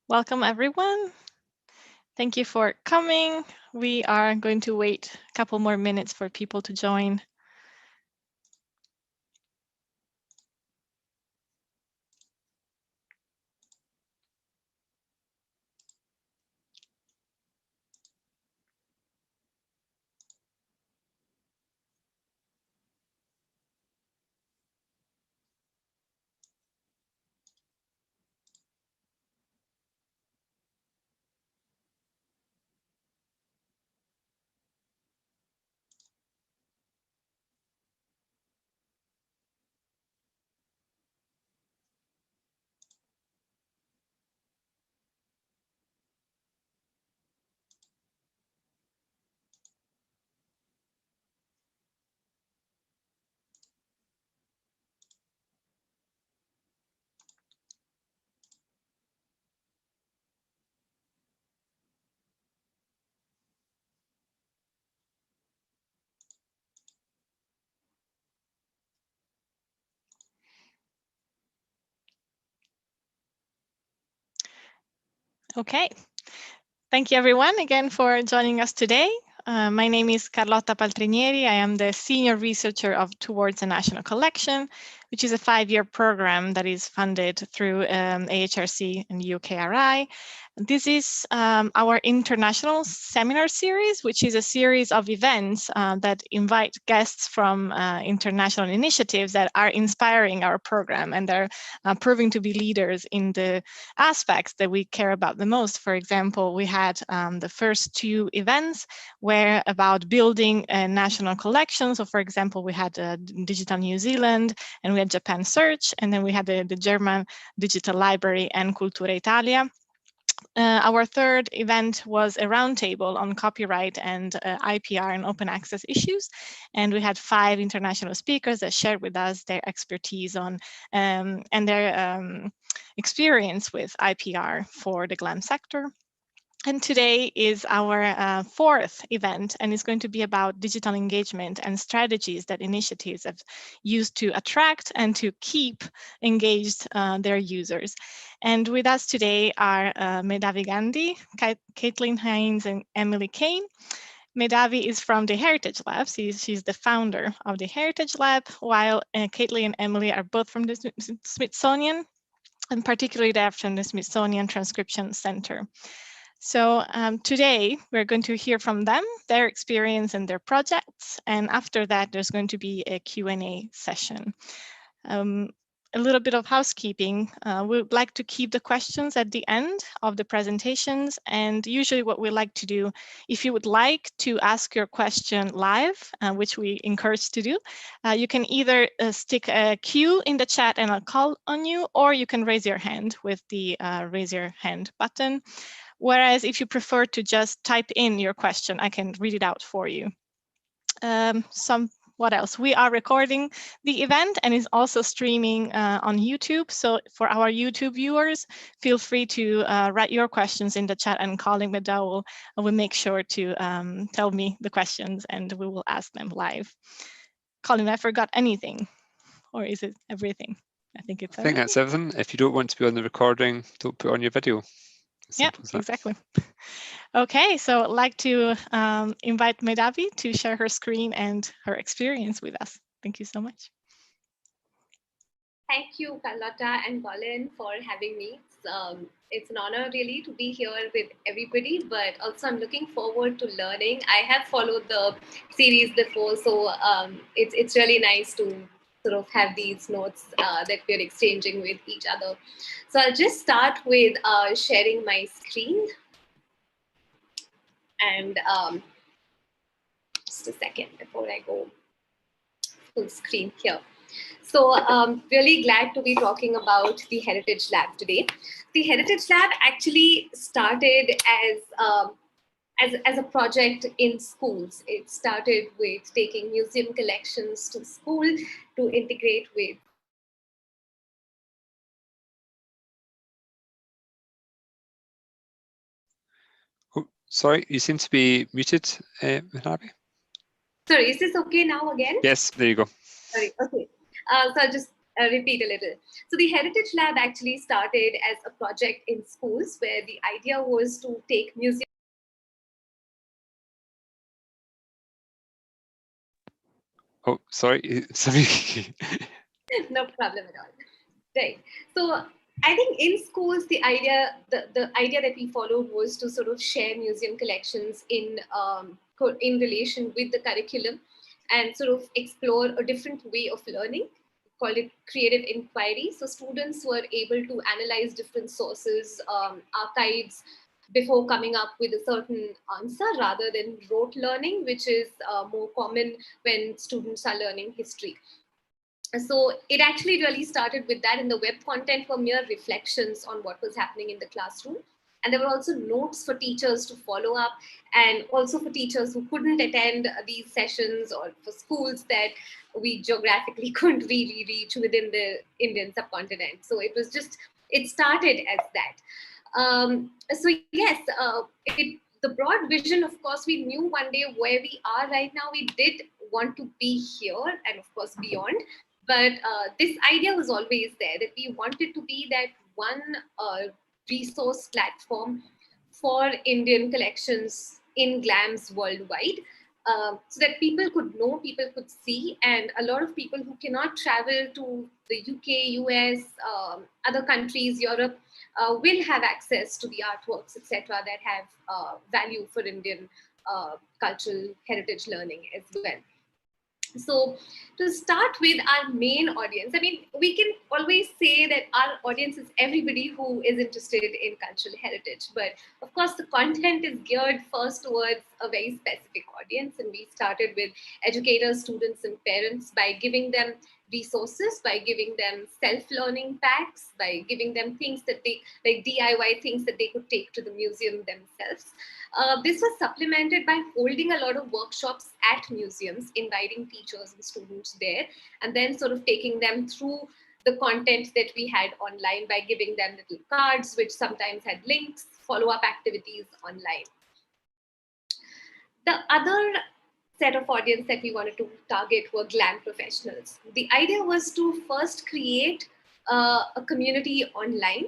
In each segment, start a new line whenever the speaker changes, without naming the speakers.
Welcome, everyone. Thank you for coming. We are going to wait a couple more minutes for people to join. Okay. Thank you, everyone, again for joining us today. My name is Carlotta Paltrinieri. I am the Senior Researcher of Towards a National Collection, which is a 5-year program that is funded through AHRC and UKRI. This is our international seminar series, which is a series of events that invite guests from international initiatives that are inspiring our program, and they're proving to be leaders in the aspects that we care about the most. For example, we had the first 2 events were about building a national collection. So for example, we had Digital New Zealand, and we had Japan Search, and then we had the German Digital Library and Cultura Italia. Our third event was a roundtable on copyright and IPR and open access issues. And we had 5 international speakers that shared with us their expertise on and their experience with IPR for the GLAM sector. And today is our 4th event, and it's going to be about digital engagement and strategies that initiatives have used to attract and to keep engaged their users. And with us today are Medhavi Gandhi, Caitlin Haynes, and Emily Kane. Medhavi is from the Heritage Lab. She's the founder of the Heritage Lab, while Caitlin and Emily are both from the Smithsonian, and particularly they're from the Smithsonian Transcription Center. So today we're going to hear from them, their experience and their projects. And after that, there's going to be a Q&A session. A little bit of housekeeping. We would like to keep the questions at the end of the presentations. And usually what we like to do, if you would like to ask your question live, which we encourage to do, you can either stick a Q in the chat and I'll call on you, or you can raise your hand with the raise your hand button. Whereas if you prefer to just type in your question, I can read it out for you. What else? We are recording the event and is also streaming on YouTube. So for our YouTube viewers, feel free to write your questions in the chat, and Colin McDowell will make sure to tell me the questions and we will ask them live. Colin, I forgot anything, or is it everything? I think it's everything.
I think that's everything. If you don't want to be on the recording, don't put on your video.
Yeah, exactly. Okay, so I'd like to invite Medhavi to share her screen and her experience with us. Thank you so much.
Thank you, Carlotta and Colin, for having me. It's an honor really to be here with everybody, but also I'm looking forward to learning. I have followed the series before, so it's really nice to sort of have these notes that we're exchanging with each other. So I'll just start with sharing my screen. And just a second before I go full screen here. So really glad to be talking about the Heritage Lab today. The Heritage Lab actually started as a project in schools. It started with taking museum collections to school to integrate with.
Oh, sorry, you seem to be muted, Medhavi.
Sorry, is this okay now again?
Yes, there you go.
Sorry, okay. So I'll just repeat a little. So the Heritage Lab actually started as a project in schools where the idea was to take museum.
Oh, sorry. Sorry.
No problem at all. Right. So I think in schools, the idea that we followed was to sort of share museum collections in relation with the curriculum and sort of explore a different way of learning, called it creative inquiry. So students were able to analyze different sources, archives, before coming up with a certain answer rather than rote learning, which is more common when students are learning history. So it actually really started with that, and the web content were mere reflections on what was happening in the classroom. And there were also notes for teachers to follow up, and also for teachers who couldn't attend these sessions, or for schools that we geographically couldn't really reach within the Indian subcontinent. So it started as that. So yes, the broad vision, of course, we knew one day where we are right now. We did want to be here and of course beyond. But this idea was always there, that we wanted to be that one resource platform for Indian collections in GLAMs worldwide, so that people could know, people could see, and a lot of people who cannot travel to the UK, US, other countries, Europe, will have access to the artworks, etc., that have value for Indian cultural heritage learning as well. So to start with our main audience, I mean, we can always say that our audience is everybody who is interested in cultural heritage. But of course, the content is geared first towards a very specific audience. And we started with educators, students, and parents by giving them resources, by giving them self-learning packs, by giving them things that they, like DIY things that they could take to the museum themselves. This was supplemented by holding a lot of workshops at museums, inviting teachers and students there, and then sort of taking them through the content that we had online by giving them little cards, which sometimes had links, follow-up activities online. The other set of audience that we wanted to target were GLAM professionals. The idea was to first create a community online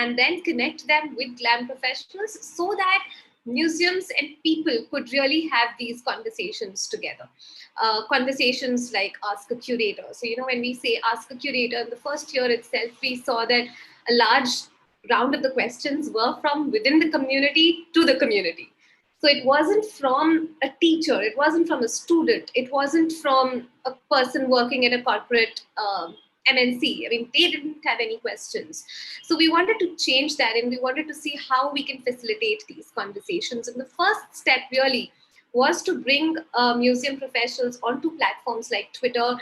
and then connect them with GLAM professionals so that museums and people could really have these conversations together. Conversations like Ask a Curator. So, you know, when we say Ask a Curator, in the first year itself, we saw that a large round of the questions were from within the community to the community. So it wasn't from a teacher, it wasn't from a student, it wasn't from a person working at a corporate MNC. I mean, they didn't have any questions. So we wanted to change that, and we wanted to see how we can facilitate these conversations. And the first step really was to bring museum professionals onto platforms like Twitter.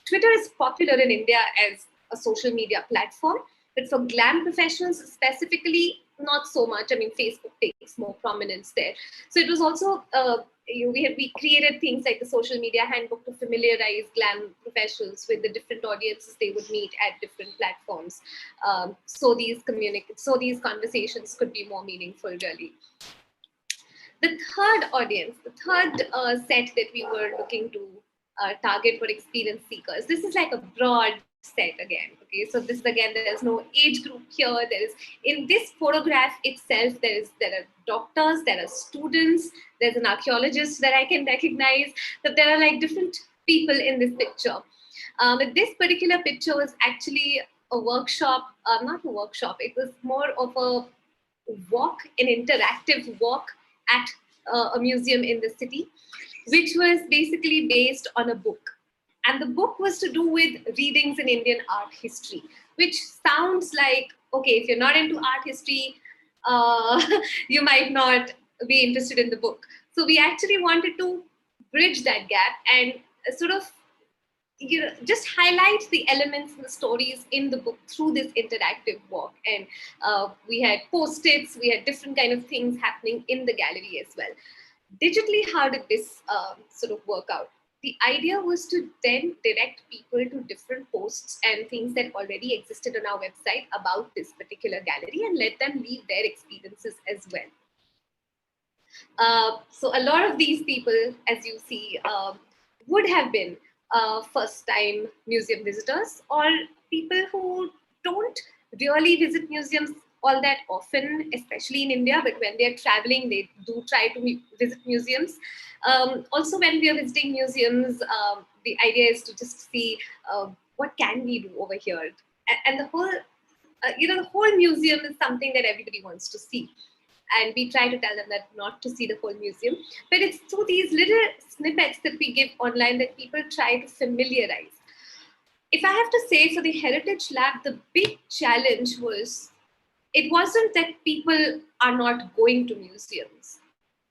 Twitter is popular in India as a social media platform, but for GLAM professionals specifically, not so much. I mean, Facebook takes more prominence there. So it was also, we created things like the social media handbook to familiarize GLAM professionals with the different audiences they would meet at different platforms. So these conversations could be more meaningful, really. The third audience, the third set that we were looking to target for experience seekers. This is like a broad set again. Okay, so this is again, there is no age group here. There is, in this photograph itself, there are doctors, there are students, there's an archaeologist that I can recognize, that there are like different people in this picture. But this particular picture was actually a workshop, not a workshop, it was more of a walk, an interactive walk at a museum in the city, which was basically based on a book. And the book was to do with readings in Indian art history, which sounds like, okay, if you're not into art history, you might not be interested in the book. So we actually wanted to bridge that gap and sort of, you know, just highlight the elements and the stories in the book through this interactive walk. And we had post-its, we had different kind of things happening in the gallery as well. Digitally, how did this sort of work out? The idea was to then direct people to different posts and things that already existed on our website about this particular gallery and let them leave their experiences as well. So a lot of these people, as you see, would have been first-time museum visitors, or people who don't really visit museums all that often, especially in India, but when they're traveling, they do try to visit museums. Also, when we are visiting museums, the idea is to just see what can we do over here. And the whole, the whole museum is something that everybody wants to see. And we try to tell them that not to see the whole museum. But it's through these little snippets that we give online that people try to familiarize. If I have to say, for the Heritage Lab, the big challenge was, it wasn't that people are not going to museums.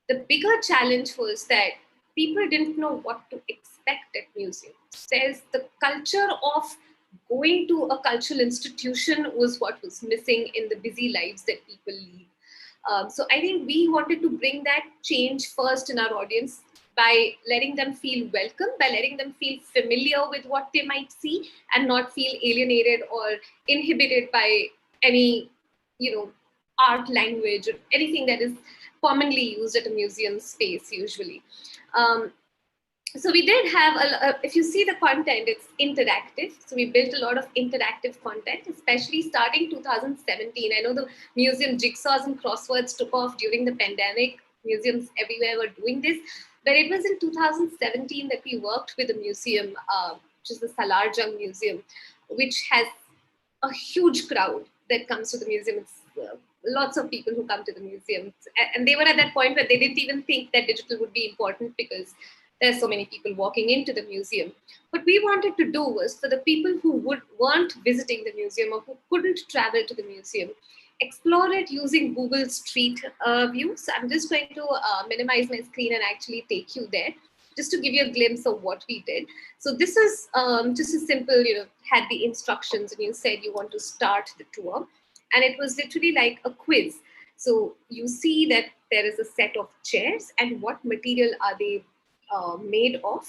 The bigger challenge was that people didn't know what to expect at museums. There's the culture of going to a cultural institution was what was missing in the busy lives that people lead. So I think we wanted to bring that change first in our audience by letting them feel welcome, by letting them feel familiar with what they might see and not feel alienated or inhibited by any, art, language, or anything that is commonly used at a museum space usually. So we did have, if you see the content, it's interactive. So we built a lot of interactive content, especially starting 2017. I know the museum jigsaws and crosswords took off during the pandemic. Museums everywhere were doing this. But it was in 2017 that we worked with a museum, which is the Salarjung Museum, which has a huge crowd that comes to the museum. It's lots of people who come to the museum. And they were at that point where they didn't even think that digital would be important because there's so many people walking into the museum. What we wanted to do was for the people who weren't visiting the museum or who couldn't travel to the museum, explore it using Google Street View. So I'm just going to minimize my screen and actually take you there, just to give you a glimpse of what we did. So this is just a simple, had the instructions and you said you want to start the tour. And it was literally like a quiz. So you see that there is a set of chairs and what material are they made of,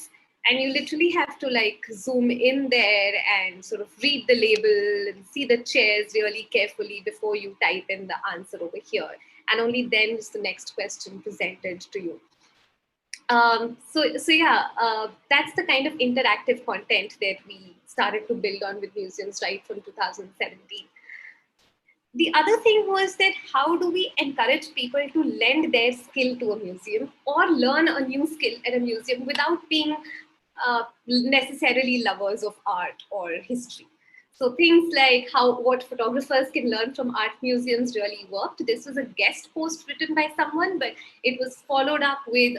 and you literally have to like zoom in there and sort of read the label and see the chairs really carefully before you type in the answer over here, and only then is the next question presented to you. So yeah, that's the kind of interactive content that we started to build on with museums right from 2017. The other thing was that how do we encourage people to lend their skill to a museum or learn a new skill at a museum without being necessarily lovers of art or history? So things like what photographers can learn from art museums really worked. This was a guest post written by someone, but it was followed up with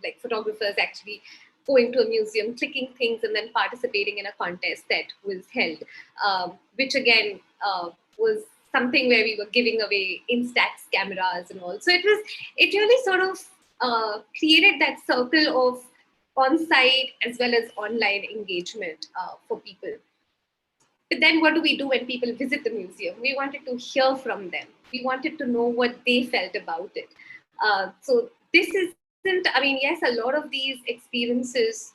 like photographers actually going to a museum, clicking things, and then participating in a contest that was held, which again was something where we were giving away Instax cameras and all. So it really sort of created that circle of on-site as well as online engagement for people. But then what do we do when people visit the museum? We wanted to hear from them. We wanted to know what they felt about it. So this isn't, I mean, yes, a lot of these experiences,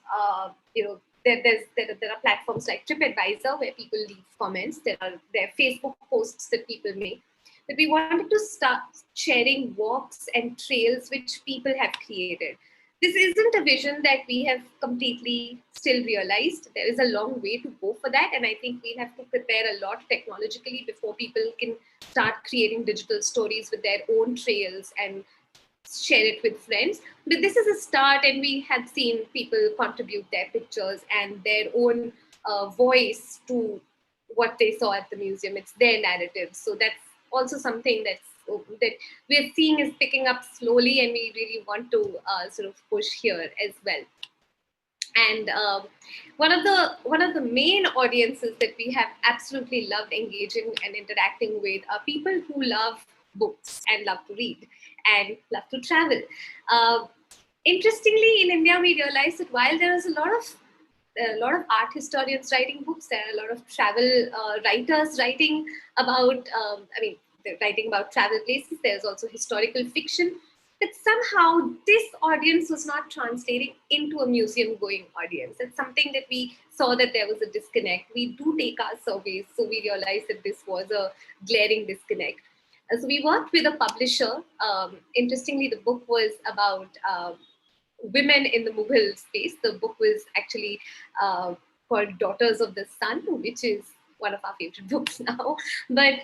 there are platforms like TripAdvisor where people leave comments. There are Facebook posts that people make. But we wanted to start sharing walks and trails which people have created. This isn't a vision that we have completely still realized. There is a long way to go for that. And I think we'll have to prepare a lot technologically before people can start creating digital stories with their own trails and share it with friends. But this is a start, and we have seen people contribute their pictures and their own voice to what they saw at the museum. It's their narrative. So that's also something that we're seeing is picking up slowly, and we really want to sort of push here as well. And one of the main audiences that we have absolutely loved engaging and interacting with are people who love books and love to read and love to travel. Interestingly, in India, we realized that while there is a lot of art historians writing books, there are a lot of travel writers writing about, they're writing about travel places. There's also historical fiction. But somehow this audience was not translating into a museum-going audience. It's something that we saw that there was a disconnect. We do take our surveys, so we realized that this was a glaring disconnect. So we worked with a publisher. Interestingly, the book was about women in the Mughal space. The book was actually called Daughters of the Sun, which is one of our favorite books now. But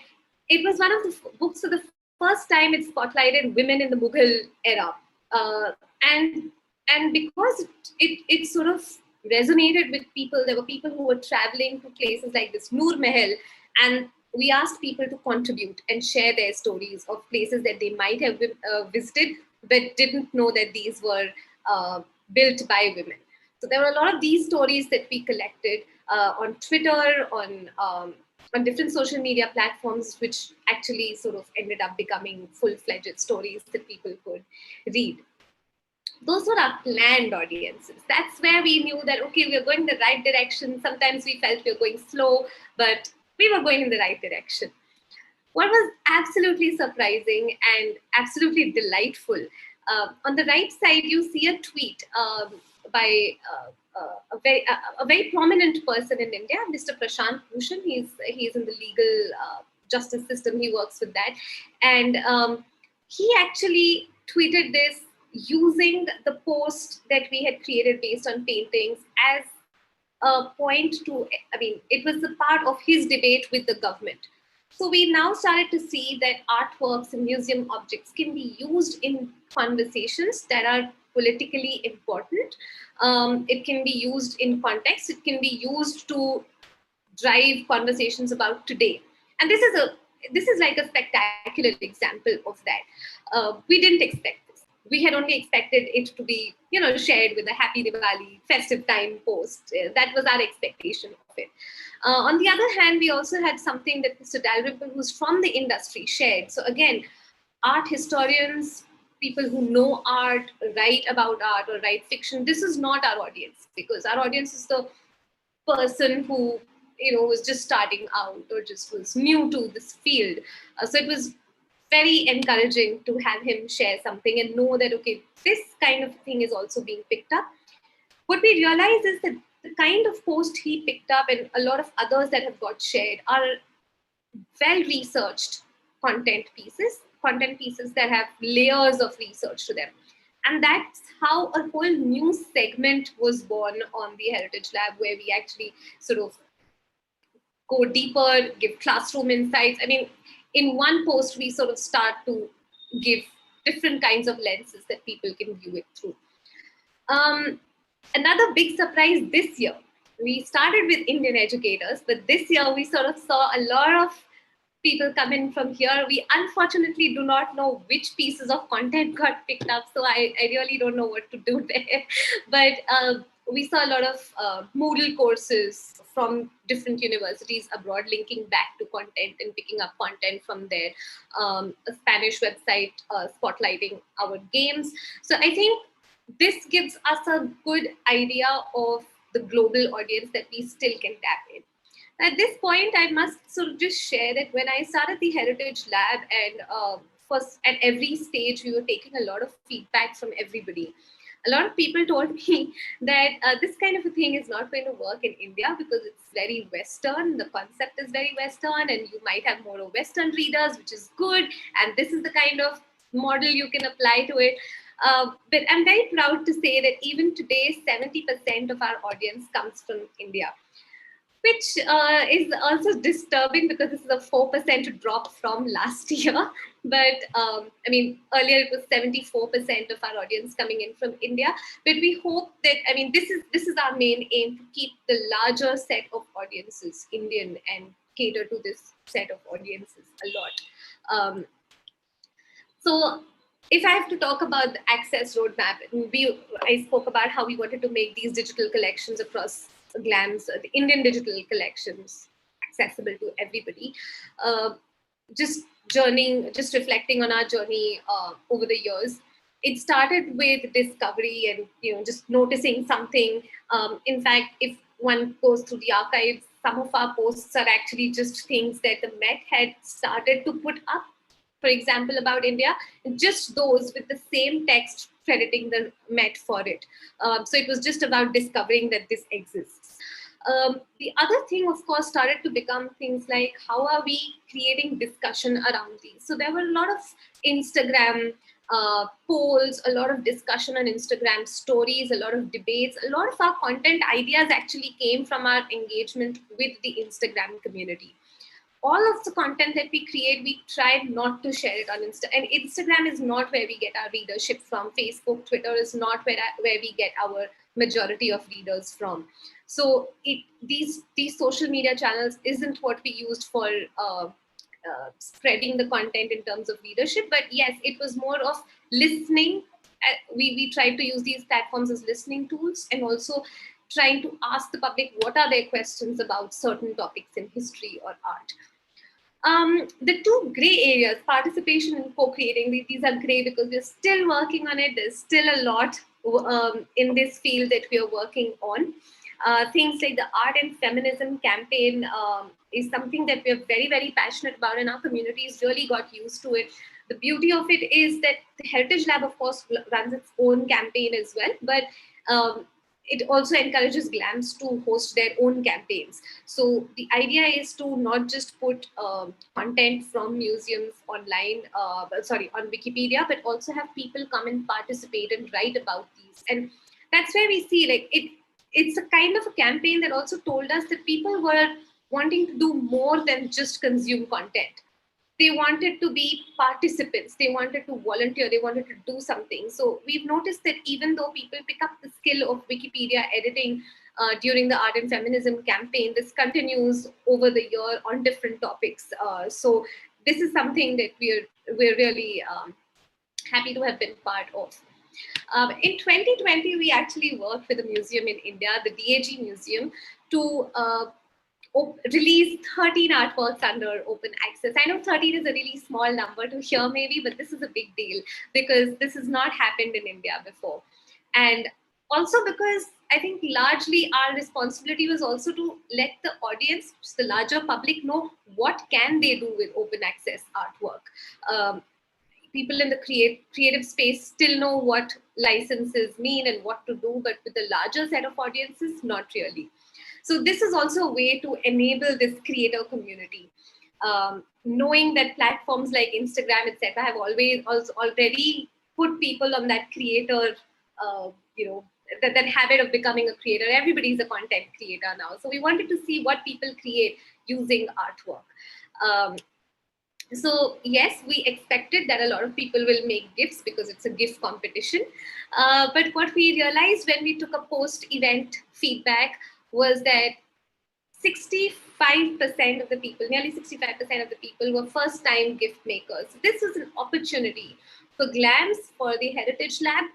it was one of the books for the first time it spotlighted women in the Mughal era. Uh, and because it sort of resonated with people, there were people who were traveling to places like this Noor Mahal, and we asked people to contribute and share their stories of places that they might have visited but didn't know that these were built by women. So there were a lot of these stories that we collected on Twitter, on different social media platforms, which actually sort of ended up becoming full-fledged stories that people could read. Those were our planned audiences. That's where we knew that, okay, we're going the right direction. Sometimes we felt we were going slow, but we were going in the right direction. What was absolutely surprising and absolutely delightful, on the right side, you see a tweet by a very prominent person in India, Mr. Prashant Bhushan. He's in the legal justice system. He works with that. And he actually tweeted this using the post that we had created based on paintings as a point to, I mean, it was a part of his debate with the government. So we now started to see that artworks and museum objects can be used in conversations that are politically important. It can be used in context. It can be used to drive conversations about today. And this is like a spectacular example of that. We didn't expect this. We had only expected it to be, shared with a happy Diwali, festive time post. That was our expectation of it. On the other hand, we also had something that Mr. Dalrymple, who's from the industry, shared. So again, art historians, people who know art, write about art or write fiction, this is not our audience, because our audience is the person who was just starting out or just was new to this field. So it was very encouraging to have him share something and know that, okay, this kind of thing is also being picked up. What we realize is that the kind of post he picked up and a lot of others that have got shared are well-researched content pieces that have layers of research to them. And that's how a whole new segment was born on the Heritage Lab, where we actually sort of go deeper, give classroom insights. I mean, in one post, we sort of start to give different kinds of lenses that people can view it through. Another big surprise this year, we started with Indian educators, but this year we sort of saw a lot of people come in from here. We unfortunately do not know which pieces of content got picked up, so I really don't know what to do there. But we saw a lot of Moodle courses from different universities abroad linking back to content and picking up content from their a Spanish website spotlighting our games. So I think this gives us a good idea of the global audience that we still can tap in. At this point, I must sort of just share that when I started the Heritage Lab, and first at every stage, we were taking a lot of feedback from everybody. A lot of people told me that this kind of a thing is not going to work in India because it's very Western. The concept is very Western, and you might have more Western readers, which is good. And this is the kind of model you can apply to it. But I'm very proud to say that even today, 70% of our audience comes from India, which is also disturbing because this is a 4% drop from last year. But I mean, earlier it was 74% of our audience coming in from India. But we hope that, I mean, this is our main aim, to keep the larger set of audiences Indian and cater to this set of audiences a lot. So if I have to talk about the access roadmap, I spoke about how we wanted to make these digital collections across GLAMs, the Indian digital collections, accessible to everybody. Just reflecting on our journey over the years. It started with discovery and just noticing something. In fact, if one goes through the archives, some of our posts are actually just things that the Met had started to put up, for example, about India, just those with the same text crediting the Met for it. So it was just about discovering that this exists. The other thing, of course, started to become things like, how are we creating discussion around these? So there were a lot of Instagram polls, a lot of discussion on Instagram stories, a lot of debates. A lot of our content ideas actually came from our engagement with the Instagram community. All of the content that we create, we try not to share it on Insta. And Instagram is not where we get our readership from. Facebook, Twitter is not where we get our majority of readers from. So these social media channels isn't what we used for spreading the content in terms of readership. But yes, it was more of listening. We tried to use these platforms as listening tools, and also trying to ask the public what are their questions about certain topics in history or art. The two gray areas, participation and co-creating, these are gray because we're still working on it. There's still a lot in this field that we are working on. Things like the art and feminism campaign is something that we're very, very passionate about, and our communities really got used to it. The beauty of it is that the Heritage Lab, of course, runs its own campaign as well, but it also encourages GLAMs to host their own campaigns. So the idea is to not just put content from museums online, on Wikipedia, but also have people come and participate and write about these. And that's where we see it's a kind of a campaign that also told us that people were wanting to do more than just consume content. They wanted to be participants. They wanted to volunteer. They wanted to do something. So we've noticed that even though people pick up the skill of Wikipedia editing during the art and feminism campaign, this continues over the year on different topics. So this is something that we're really happy to have been part of. In 2020, we actually worked with a museum in India, the DAG Museum, to release 13 artworks under open access. I know 13 is a really small number to hear maybe, but this is a big deal because this has not happened in India before. And also because I think largely our responsibility was also to let the audience, the larger public, know what can they do with open access artwork. People in the creative space still know what licenses mean and what to do, but with the larger set of audiences, not really. So this is also a way to enable this creator community. Knowing that platforms like Instagram, etc., have already put people on that creator, that habit of becoming a creator. Everybody's a content creator now. So we wanted to see what people create using artwork. So yes, we expected that a lot of people will make gifts because it's a gift competition. But what we realized when we took a post-event feedback was that 65% of the people, nearly 65% of the people were first-time gift makers. So this was an opportunity for GLAMs, for the Heritage Lab,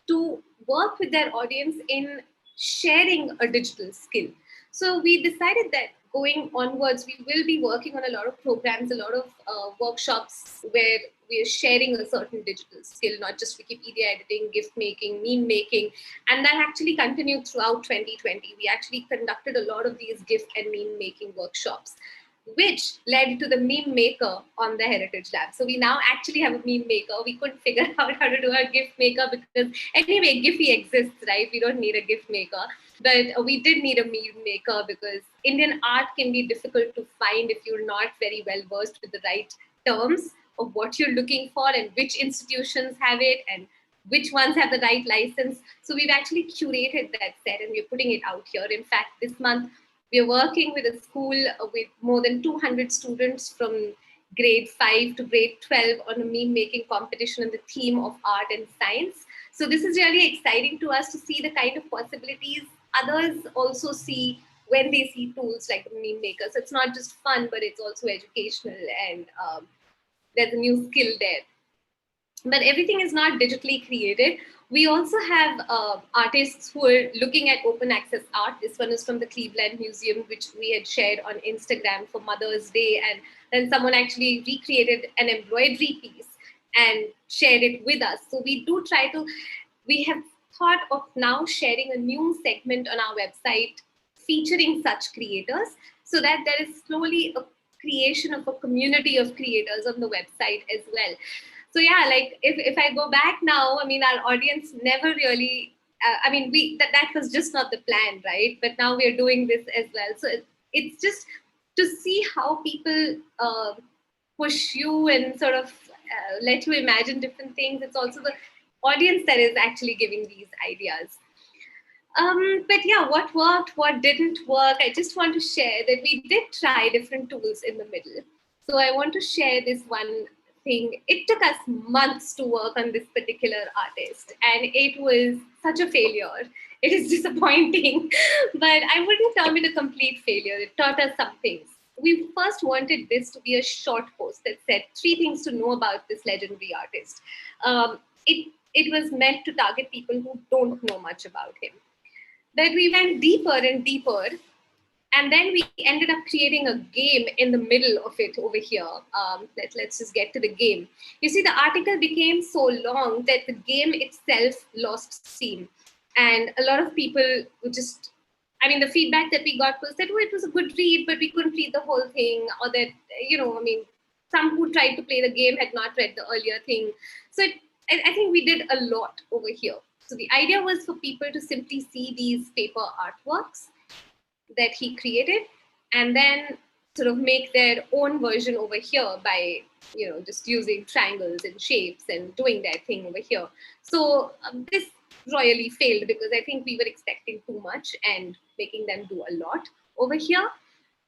to work with their audience in sharing a digital skill. So we decided that going onwards, we will be working on a lot of programs, a lot of workshops where we are sharing a certain digital skill, not just Wikipedia editing, gift making, meme making. And that actually continued throughout 2020. We actually conducted a lot of these gift and meme making workshops, which led to the meme maker on the Heritage Lab. So we now actually have a meme maker. We couldn't figure out how to do a gift maker because anyway, Giphy exists, right? We don't need a gift maker. But we did need a meme maker because Indian art can be difficult to find if you're not very well versed with the right terms of what you're looking for and which institutions have it and which ones have the right license. So we've actually curated that set and we're putting it out here. In fact, this month, we're working with a school with more than 200 students from grade 5 to grade 12 on a meme making competition on the theme of art and science. So this is really exciting to us to see the kind of possibilities others also see when they see tools like the meme maker. So it's not just fun, but it's also educational and there's a new skill there. But everything is not digitally created. We also have artists who are looking at open access art. This one is from the Cleveland Museum, which we had shared on Instagram for Mother's Day. And then someone actually recreated an embroidery piece and shared it with us. So we have thought of now sharing a new segment on our website featuring such creators so that there is slowly a creation of a community of creators on the website as well. So yeah, like if I go back now, I mean, our audience never really, that was just not the plan, right? But now we're doing this as well. So it's just to see how people push you and sort of let you imagine different things. It's also the audience that is actually giving these ideas. But yeah, what worked, what didn't work, I just want to share that we did try different tools in the middle. So I want to share this one thing. It took us months to work on this particular artist, and it was such a failure. It is disappointing, but I wouldn't term it a complete failure. It taught us some things. We first wanted this to be a short post that said 3 things to know about this legendary artist. It was meant to target people who don't know much about him. That we went deeper and deeper, and then we ended up creating a game in the middle of it over here. Let's just get to the game. You see, the article became so long that the game itself lost steam, and a lot of people would just, I mean, the feedback that we got was that, oh, it was a good read, but we couldn't read the whole thing, or that, some who tried to play the game had not read the earlier thing. So I think we did a lot over here. So the idea was for people to simply see these paper artworks that he created, and then sort of make their own version over here by, just using triangles and shapes and doing their thing over here. So this royally failed because I think we were expecting too much and making them do a lot over here.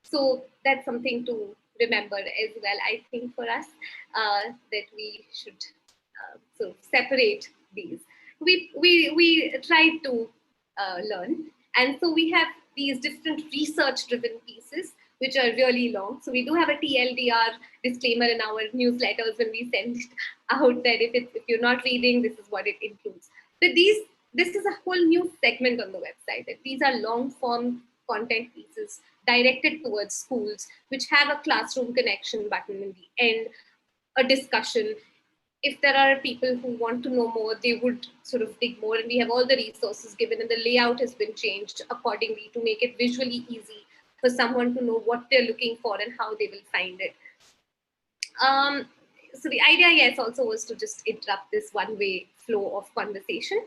So that's something to remember as well, I think, for us, that we should sort of separate these. We tried to learn, and so we have these different research-driven pieces which are really long. So we do have a TLDR disclaimer in our newsletters when we send it out that if you're not reading, this is what it includes. But this is a whole new segment on the website, that these are long-form content pieces directed towards schools, which have a classroom connection button in the end, a discussion. If there are people who want to know more, they would sort of dig more, and we have all the resources given, and the layout has been changed accordingly to make it visually easy for someone to know what they're looking for and how they will find it. So the idea, yes, also was to just interrupt this one-way flow of conversation.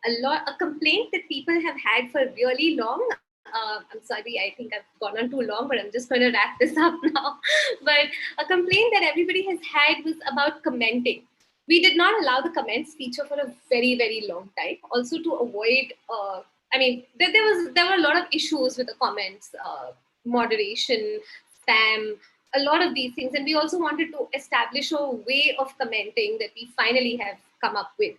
A complaint that people have had for really long, I'm sorry, I think I've gone on too long, but I'm just going to wrap this up now. But a complaint that everybody has had was about commenting. We did not allow the comments feature for a very, very long time. Also to avoid, there were a lot of issues with the comments, moderation, spam, a lot of these things. And we also wanted to establish a way of commenting that we finally have come up with.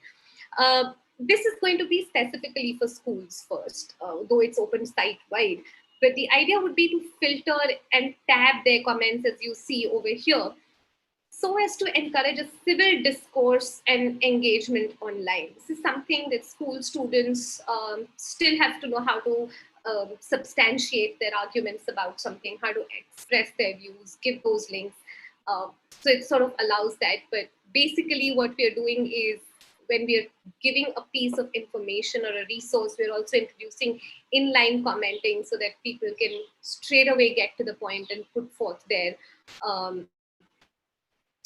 This is going to be specifically for schools first, though it's open site-wide. But the idea would be to filter and tab their comments, as you see over here, so as to encourage a civil discourse and engagement online. This is something that school students still have to know how to substantiate their arguments about something, how to express their views, give those links. So it sort of allows that. But basically what we're doing is, when we're giving a piece of information or a resource, we're also introducing inline commenting so that people can straight away get to the point and put forth their,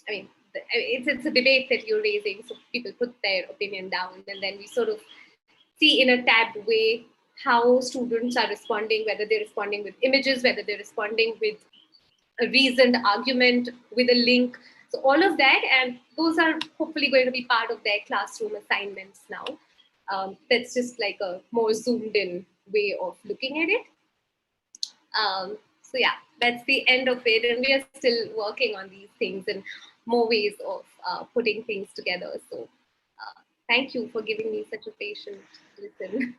it's a debate that you're raising, so people put their opinion down, and then we sort of see in a tabbed way how students are responding, whether they're responding with images, whether they're responding with a reasoned argument, with a link. So all of that, and those are hopefully going to be part of their classroom assignments now. That's just like a more zoomed in way of looking at it. So yeah, that's the end of it. And we are still working on these things and more ways of putting things together. So thank you for giving me such a patient listen.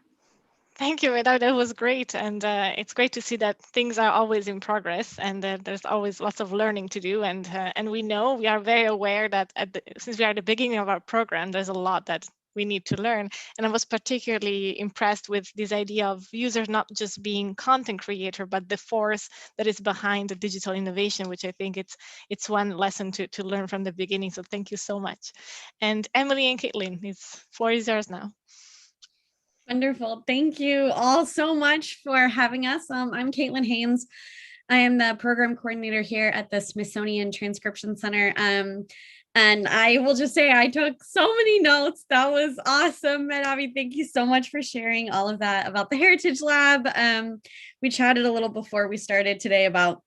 Thank you, Medhavi. That was great. And it's great to see that things are always in progress, and there's always lots of learning to do. And we are very aware that since we are at the beginning of our program, there's a lot that we need to learn. And I was particularly impressed with this idea of users not just being content creator, but the force that is behind the digital innovation, which I think it's one lesson to learn from the beginning. So thank you so much. And Emily and Caitlin, the floor is yours now.
Wonderful. Thank you all so much for having us. I'm Caitlin Haynes. I am the program coordinator here at the Smithsonian Transcription Center. And I will just say I took so many notes. That was awesome. Medhavi, thank you so much for sharing all of that about the Heritage Lab. We chatted a little before we started today about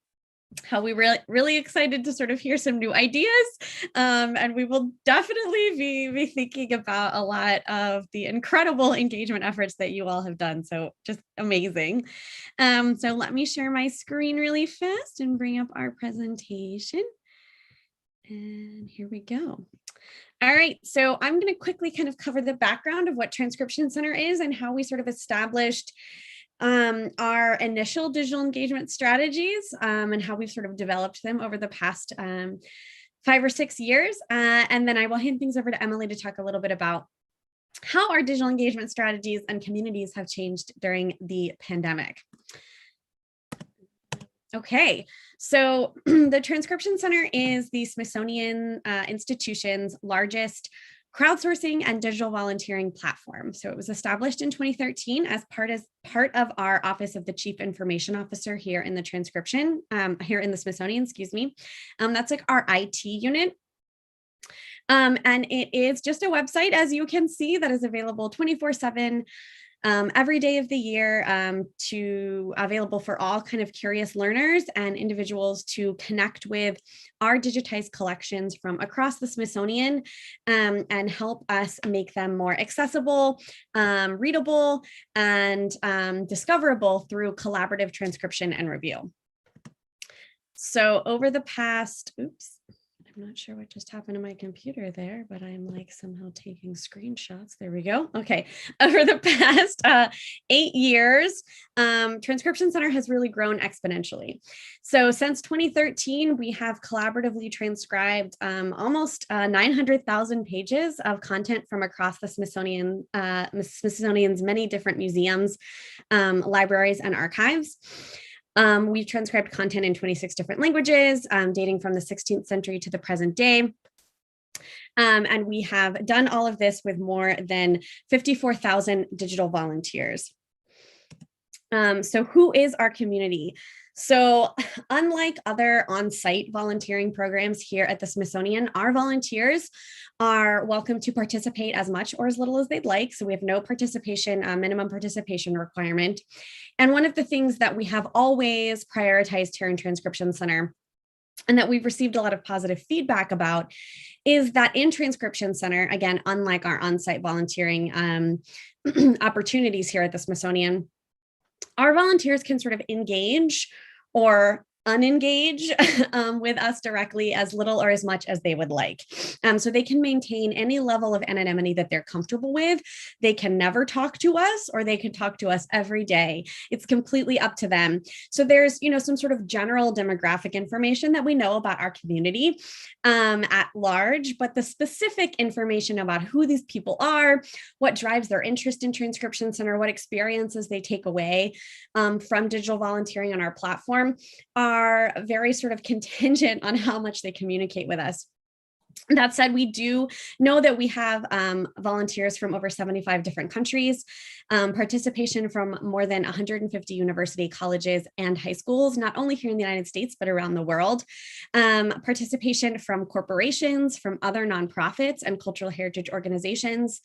how we were really excited to sort of hear some new ideas. And we will definitely be thinking about a lot of the incredible engagement efforts that you all have done. So just amazing. So let me share my screen really fast and bring up our presentation. And here we go. All right, so I'm going to quickly kind of cover the background of what Transcription Center is and how we sort of established our initial digital engagement strategies and how we've sort of developed them over the past 5 or 6 years. And then I will hand things over to Emily to talk a little bit about how our digital engagement strategies and communities have changed during the pandemic. Okay, so the Transcription Center is the Smithsonian Institution's largest crowdsourcing and digital volunteering platform. So it was established in 2013 as part of our Office of the Chief Information Officer here in the here in the Smithsonian, excuse me. That's like our IT unit. And it is just a website, as you can see, that is available 24/7 every day of the year, available for all kind of curious learners and individuals to connect with our digitized collections from across the Smithsonian and help us make them more accessible, readable, and discoverable through collaborative transcription and review. So over the past, I'm not sure what just happened to my computer there, but I'm like somehow taking screenshots. There we go. Okay. Over the past 8 years, Transcription Center has really grown exponentially. So since 2013, we have collaboratively transcribed almost 900,000 pages of content from across the Smithsonian's many different museums, libraries, and archives. We've transcribed content in 26 different languages, dating from the 16th century to the present day. And we have done all of this with more than 54,000 digital volunteers. So who is our community? So unlike other on-site volunteering programs here at the Smithsonian, our volunteers are welcome to participate as much or as little as they'd like. So we have no minimum participation requirement. And one of the things that we have always prioritized here in Transcription Center, and that we've received a lot of positive feedback about, is that in Transcription Center, again, unlike our on-site volunteering opportunities here at the Smithsonian, our volunteers can sort of engage or unengage with us directly as little or as much as they would like. So they can maintain any level of anonymity that they're comfortable with. They can never talk to us, or they can talk to us every day. It's completely up to them. So there's, some sort of general demographic information that we know about our community at large, but the specific information about who these people are, what drives their interest in Transcription Center, what experiences they take away from digital volunteering on our platform are very sort of contingent on how much they communicate with us. That said, we do know that we have volunteers from over 75 different countries, participation from more than 150 university colleges and high schools, not only here in the United States, but around the world, participation from corporations, from other nonprofits and cultural heritage organizations,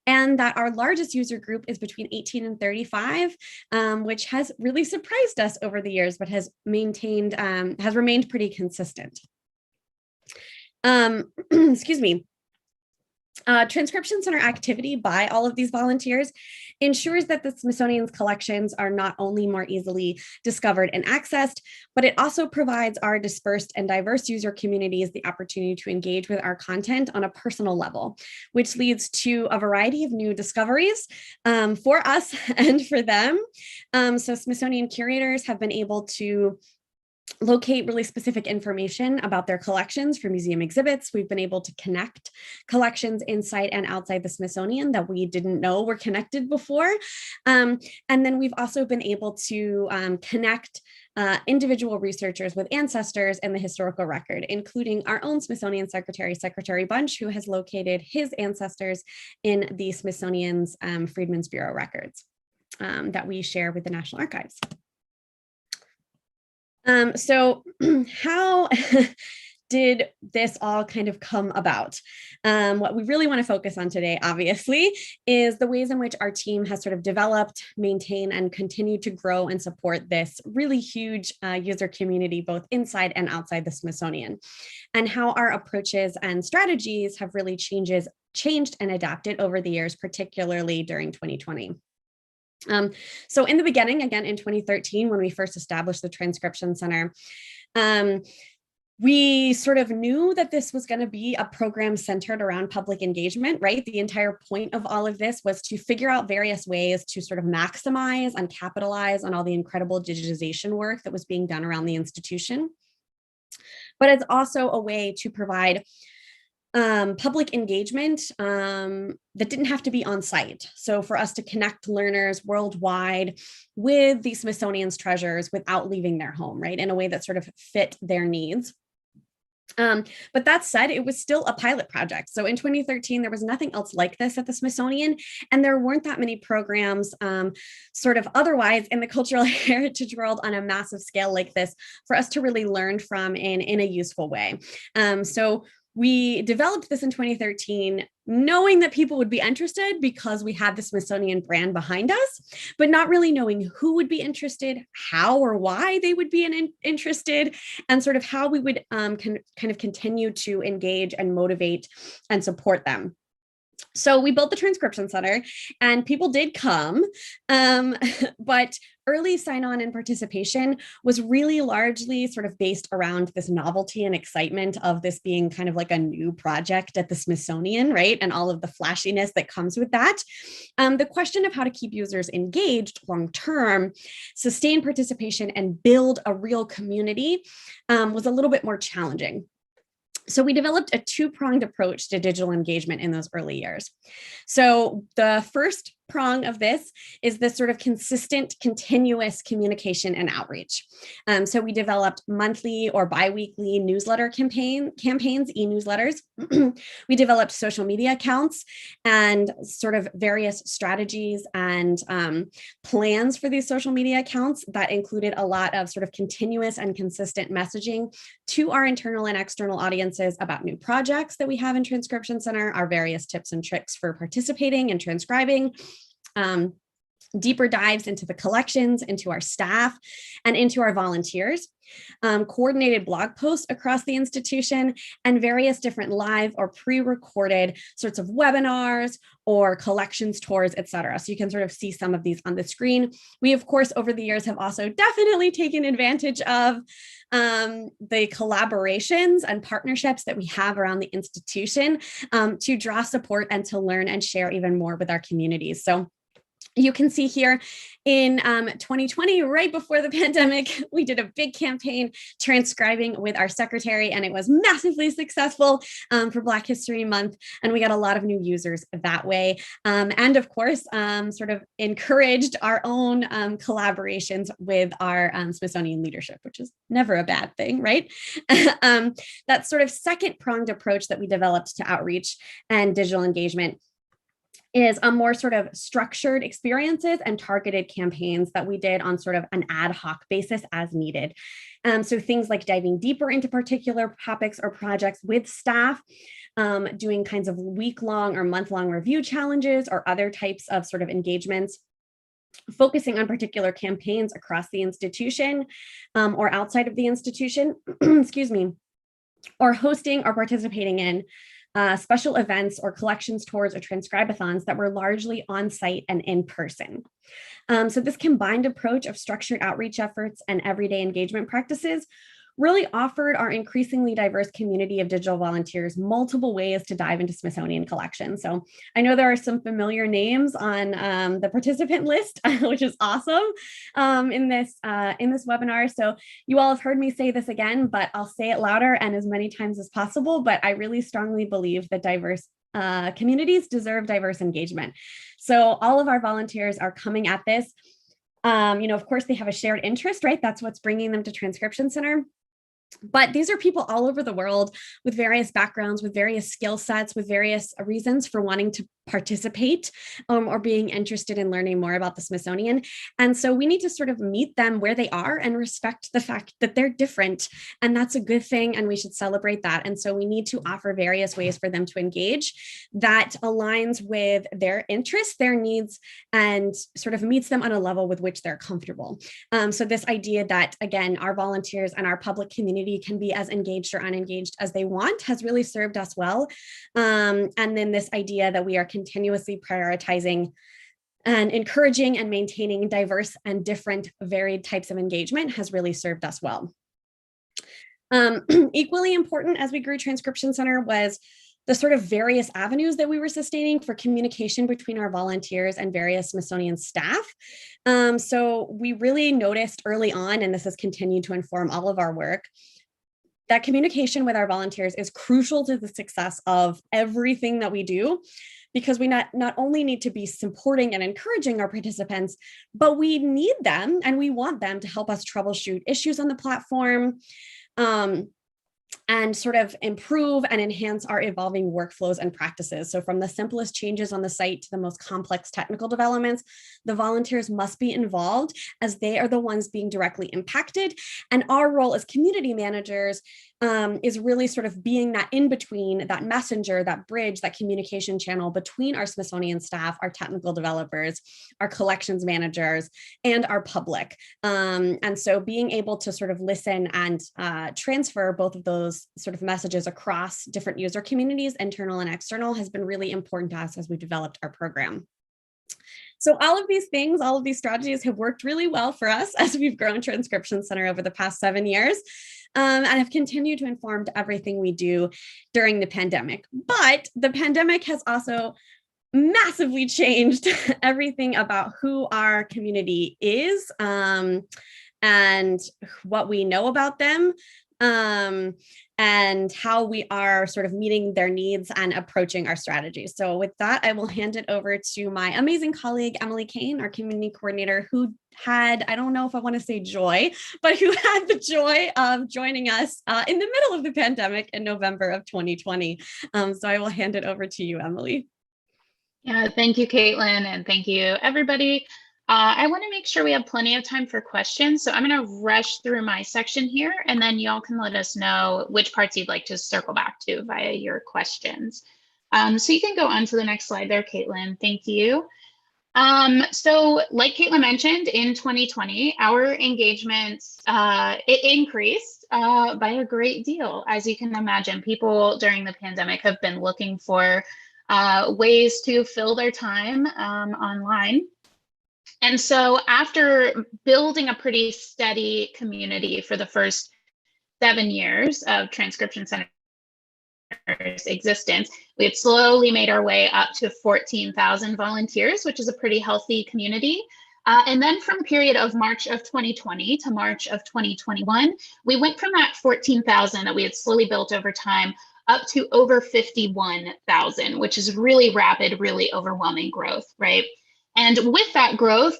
and that our largest user group is between 18 and 35, which has really surprised us over the years, but has remained pretty consistent. Excuse me. Transcription Center activity by all of these volunteers ensures that the Smithsonian's collections are not only more easily discovered and accessed, but it also provides our dispersed and diverse user communities the opportunity to engage with our content on a personal level, which leads to a variety of new discoveries for us and for them. So Smithsonian curators have been able to locate really specific information about their collections for museum exhibits. We've been able to connect collections inside and outside the Smithsonian that we didn't know were connected before. And then we've also been able to connect individual researchers with ancestors in the historical record, including our own Smithsonian Secretary, Secretary Bunch, who has located his ancestors in the Smithsonian's Freedmen's Bureau records that we share with the National Archives. So how did this all kind of come about? What we really want to focus on today, obviously, is the ways in which our team has sort of developed, maintained, and continued to grow and support this really huge user community, both inside and outside the Smithsonian, and how our approaches and strategies have really changed and adapted over the years, particularly during 2020. So in the beginning, again, in 2013, when we first established the Transcription Center, we sort of knew that this was going to be a program centered around public engagement, right? The entire point of all of this was to figure out various ways to sort of maximize and capitalize on all the incredible digitization work that was being done around the institution. But it's also a way to provide public engagement that didn't have to be on site. So for us to connect learners worldwide with the Smithsonian's treasures without leaving their home, right? In a way that sort of fit their needs. But that said, it was still a pilot project. So in 2013, there was nothing else like this at the Smithsonian, and there weren't that many programs sort of otherwise in the cultural heritage world on a massive scale like this for us to really learn from in a useful way. So we developed this in 2013, knowing that people would be interested because we had the Smithsonian brand behind us, but not really knowing who would be interested, how or why they would be interested, and sort of how we would kind of continue to engage and motivate and support them. So we built the Transcription Center and people did come, but early sign-on and participation was really largely sort of based around this novelty and excitement of this being kind of like a new project at the Smithsonian, right? And all of the flashiness that comes with that. The question of how to keep users engaged long-term, sustain participation, and build a real community was a little bit more challenging. So we developed a two-pronged approach to digital engagement in those early years. So the first prong of this is this sort of consistent, continuous communication and outreach. So we developed monthly or bi-weekly newsletter campaigns, e-newsletters. We developed social media accounts and sort of various strategies and plans for these social media accounts that included a lot of sort of continuous and consistent messaging to our internal and external audiences about new projects that we have in Transcription Center, our various tips and tricks for participating and transcribing, deeper dives into the collections, into our staff, and into our volunteers, coordinated blog posts across the institution, and various different live or pre-recorded sorts of webinars or collections tours, et cetera. So you can sort of see some of these on the screen. We, of course, over the years have also definitely taken advantage of the collaborations and partnerships that we have around the institution to draw support and to learn and share even more with our communities. So you can see here in 2020, right before the pandemic, we did a big campaign transcribing with our secretary, and it was massively successful for Black History Month. And we got a lot of new users that way. And of course, sort of encouraged our own collaborations with our Smithsonian leadership, which is never a bad thing, right? That sort of second pronged approach that we developed to outreach and digital engagement is a more sort of structured experiences and targeted campaigns that we did on sort of an ad hoc basis as needed. So things like diving deeper into particular topics or projects with staff, doing kinds of week-long or month-long review challenges or other types of sort of engagements, focusing on particular campaigns across the institution or outside of the institution, excuse me, or hosting or participating in special events or collections tours or transcribathons that were largely on site and in person. So this combined approach of structured outreach efforts and everyday engagement practices really offered our increasingly diverse community of digital volunteers multiple ways to dive into Smithsonian collections. So I know there are some familiar names on the participant list, which is awesome in this webinar. So you all have heard me say this again, but I'll say it louder and as many times as possible. But I really strongly believe that diverse communities deserve diverse engagement. So all of our volunteers are coming at this. Of course, they have a shared interest, right? That's what's bringing them to Transcription Center. But these are people all over the world with various backgrounds, with various skill sets, with various reasons for wanting to participate or being interested in learning more about the Smithsonian. And so we need to sort of meet them where they are and respect the fact that they're different. And that's a good thing. And we should celebrate that. And so we need to offer various ways for them to engage that aligns with their interests, their needs, and sort of meets them on a level with which they're comfortable. So this idea that, again, our volunteers and our public community can be as engaged or unengaged as they want has really served us well. And then this idea that we are continuously prioritizing and encouraging and maintaining diverse and different varied types of engagement has really served us well. Equally important as we grew Transcription Center was the sort of various avenues that we were sustaining for communication between our volunteers and various Smithsonian staff. So we really noticed early on, and this has continued to inform all of our work, that communication with our volunteers is crucial to the success of everything that we do, because we not only need to be supporting and encouraging our participants, but we need them and we want them to help us troubleshoot issues on the platform, and sort of improve and enhance our evolving workflows and practices. So from the simplest changes on the site to the most complex technical developments, the volunteers must be involved as they are the ones being directly impacted. And our role as community managers is really sort of being that in between, that messenger, that bridge, that communication channel between our Smithsonian staff, our technical developers, our collections managers, and our public. And so being able to sort of listen and transfer both of those sort of messages across different user communities, internal and external, has been really important to us as we developed our program. So all of these things, all of these strategies have worked really well for us as we've grown Transcription Center over the past 7 years, and have continued to inform everything we do during the pandemic. But the pandemic has also massively changed everything about who our community is, and what we know about them, and how we are sort of meeting their needs and approaching our strategies. So with that, I will hand it over to my amazing colleague, Emily Kane, our community coordinator, who had, I don't know if I want to say joy, but who had the joy of joining us in the middle of the pandemic in November of 2020. So I will hand it over to you, Emily.
Yeah, thank you, Caitlin, and thank you, everybody. I want to make sure we have plenty of time for questions, so I'm going to rush through my section here, and then y'all can let us know which parts you'd like to circle back to via your questions. So you can go on to the next slide there, Caitlin. Thank you. So like Caitlin mentioned, in 2020, our engagements, it increased by a great deal. As you can imagine, people during the pandemic have been looking for ways to fill their time online. And so after building a pretty steady community for the first 7 years of Transcription Center's existence, we had slowly made our way up to 14,000 volunteers, which is a pretty healthy community. And then from the period of March of 2020 to March of 2021, we went from that 14,000 that we had slowly built over time up to over 51,000, which is really rapid, really overwhelming growth, right? And with that growth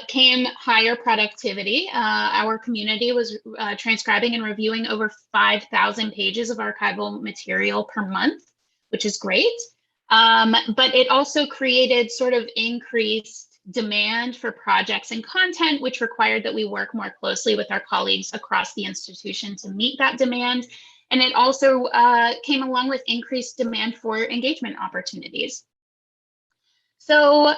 came higher productivity. Our community was transcribing and reviewing over 5,000 pages of archival material per month, which is great. But it also created sort of increased demand for projects and content, which required that we work more closely with our colleagues across the institution to meet that demand. And it also came along with increased demand for engagement opportunities. So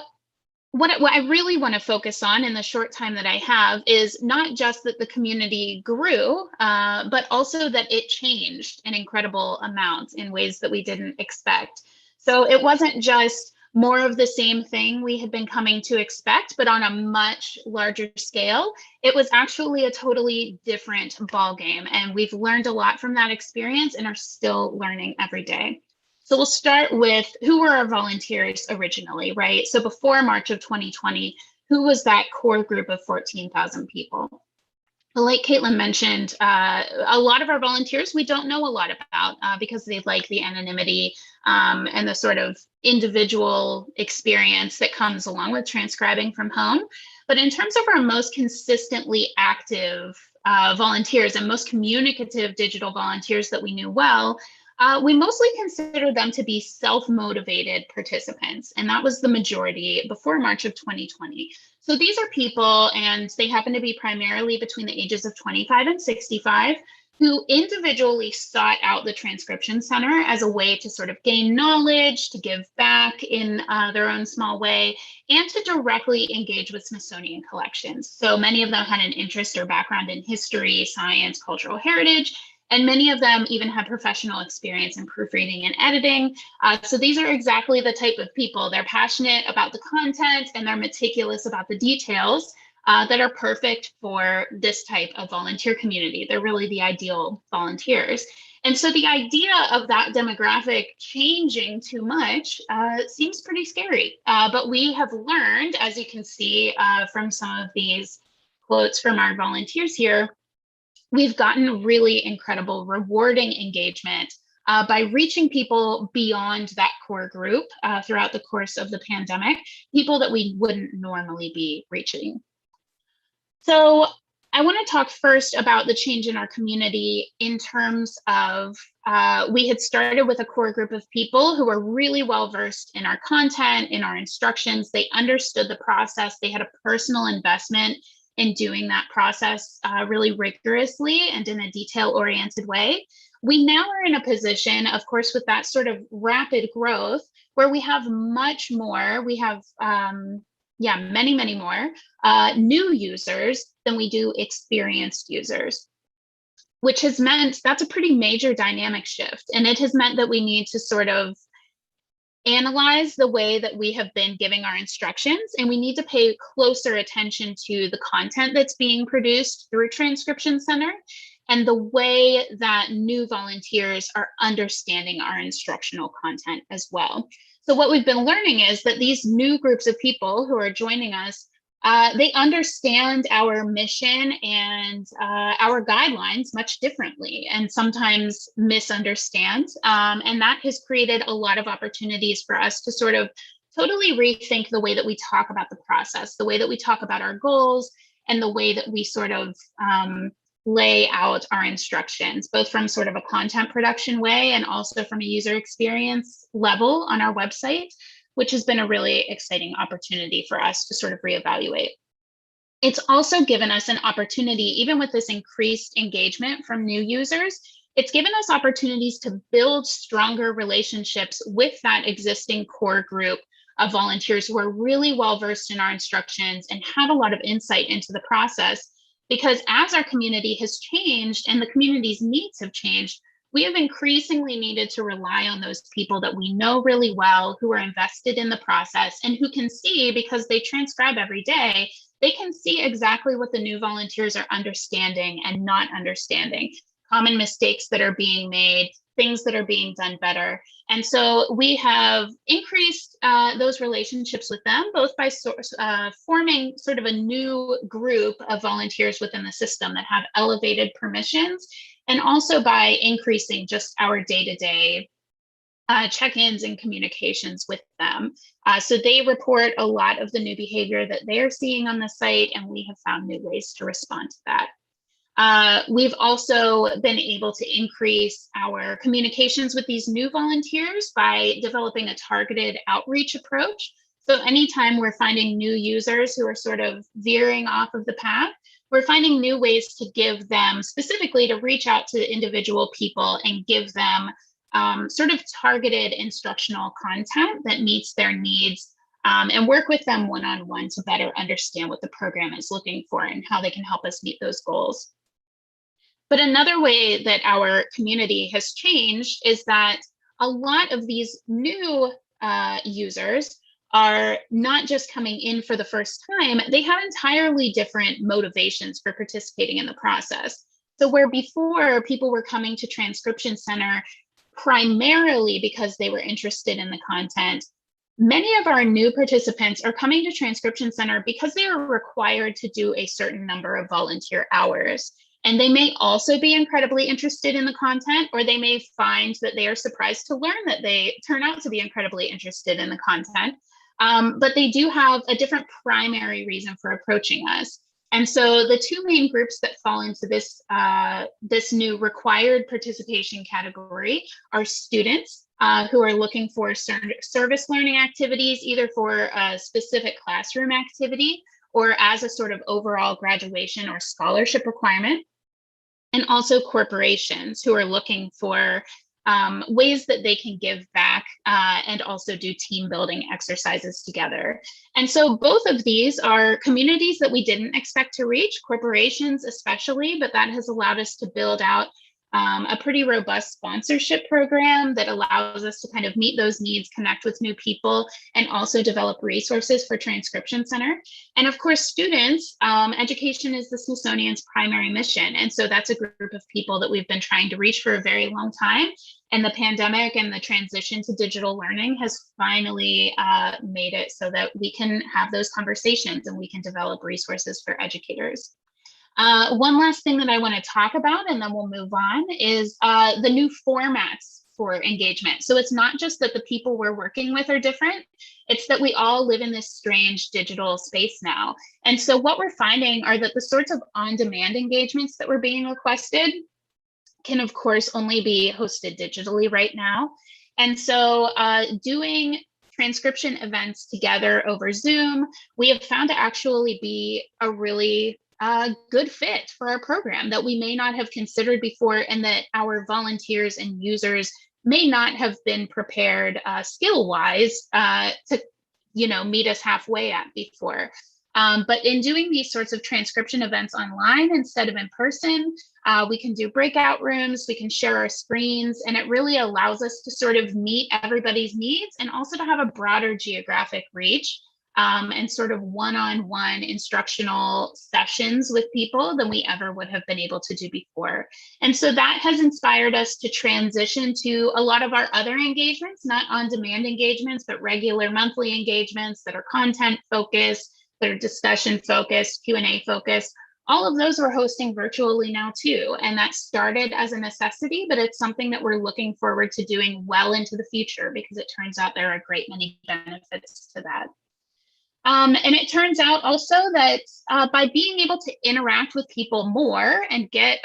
what I really want to focus on in the short time that I have is not just that the community grew, but also that it changed an incredible amount in ways that we didn't expect. So it wasn't just more of the same thing we had been coming to expect, but on a much larger scale. It was actually a totally different ballgame, and we've learned a lot from that experience and are still learning every day. So we'll start with who were our volunteers originally, right? So before March of 2020, who was that core group of 14,000 people? Like Caitlin mentioned, a lot of our volunteers we don't know a lot about because they like the anonymity and the sort of individual experience that comes along with transcribing from home. But in terms of our most consistently active volunteers and most communicative digital volunteers that we knew well, we mostly consider them to be self-motivated participants, and that was the majority before March of 2020. So these are people, and they happen to be primarily between the ages of 25 and 65, who individually sought out the Transcription Center as a way to sort of gain knowledge, to give back in their own small way, and to directly engage with Smithsonian collections. So many of them had an interest or background in history, science, cultural heritage, and many of them even had professional experience in proofreading and editing. So these are exactly the type of people. They're passionate about the content and they're meticulous about the details that are perfect for this type of volunteer community. They're really the ideal volunteers. And so the idea of that demographic changing too much seems pretty scary. But we have learned, as you can see from some of these quotes from our volunteers here, we've gotten really incredible, rewarding engagement by reaching people beyond that core group throughout the course of the pandemic, people that we wouldn't normally be reaching. So I want to talk first about the change in our community in terms of we had started with a core group of people who were really well versed in our content, in our instructions. They understood the process. They had a personal investment in doing that process really rigorously and in a detail-oriented way. We now are in a position, of course, with that sort of rapid growth, where we have much more. We have many more new users than we do experienced users, which has meant that's a pretty major dynamic shift. And it has meant that we need to sort of analyze the way that we have been giving our instructions, and we need to pay closer attention to the content that's being produced through Transcription Center and the way that new volunteers are understanding our instructional content as well. So what we've been learning is that these new groups of people who are joining us, they understand our mission and our guidelines much differently, and sometimes misunderstand. And that has created a lot of opportunities for us to sort of totally rethink the way that we talk about the process, the way that we talk about our goals, and the way that we sort of lay out our instructions, both from sort of a content production way and also from a user experience level on our website, which has been a really exciting opportunity for us to sort of reevaluate. It's also given us an opportunity, even with this increased engagement from new users, it's given us opportunities to build stronger relationships with that existing core group of volunteers who are really well versed in our instructions and have a lot of insight into the process. Because as our community has changed and the community's needs have changed, we have increasingly needed to rely on those people that we know really well, who are invested in the process and who can see, because they transcribe every day, they can see exactly what the new volunteers are understanding and not understanding, common mistakes that are being made, things that are being done better. And so we have increased those relationships with them, both by forming sort of a new group of volunteers within the system that have elevated permissions, and also by increasing just our day-to-day check-ins and communications with them. So they report a lot of the new behavior that they're seeing on the site, and we have found new ways to respond to that. We've also been able to increase our communications with these new volunteers by developing a targeted outreach approach. So anytime we're finding new users who are sort of veering off of the path, we're finding new ways to give them, specifically to reach out to individual people and give them sort of targeted instructional content that meets their needs, and work with them one-on-one to better understand what the program is looking for and how they can help us meet those goals. But another way that our community has changed is that a lot of these new users are not just coming in for the first time, they have entirely different motivations for participating in the process. So where before people were coming to Transcription Center primarily because they were interested in the content, many of our new participants are coming to Transcription Center because they are required to do a certain number of volunteer hours. And they may also be incredibly interested in the content, or they may find that they are surprised to learn that they turn out to be incredibly interested in the content. But they do have a different primary reason for approaching us. And so the two main groups that fall into this, this new required participation category are students who are looking for service learning activities, either for a specific classroom activity or as a sort of overall graduation or scholarship requirement, and also corporations who are looking for ways that they can give back and also do team building exercises together. And so both of these are communities that we didn't expect to reach, corporations especially, but that has allowed us to build out a pretty robust sponsorship program that allows us to kind of meet those needs, connect with new people, and also develop resources for Transcription Center. And of course, students, education is the Smithsonian's primary mission. And so that's a group of people that we've been trying to reach for a very long time. And the pandemic and the transition to digital learning has finally made it so that we can have those conversations and we can develop resources for educators. One last thing that I want to talk about, and then we'll move on, is the new formats for engagement. So it's not just that the people we're working with are different, it's that we all live in this strange digital space now. And so what we're finding are that the sorts of on-demand engagements that were being requested can, of course, only be hosted digitally right now. And so doing transcription events together over Zoom, we have found to actually be a really good fit for our program that we may not have considered before, and that our volunteers and users may not have been prepared skill-wise to, meet us halfway at before. But in doing these sorts of transcription events online instead of in person, we can do breakout rooms, we can share our screens, and it really allows us to sort of meet everybody's needs and also to have a broader geographic reach. And sort of one-on-one instructional sessions with people than we ever would have been able to do before. And so that has inspired us to transition to a lot of our other engagements, not on-demand engagements, but regular monthly engagements that are content focused, that are discussion focused, Q&A focused. All of those we're hosting virtually now too. And that started as a necessity, but it's something that we're looking forward to doing well into the future because it turns out there are a great many benefits to that. And it turns out also that by being able to interact with people more and get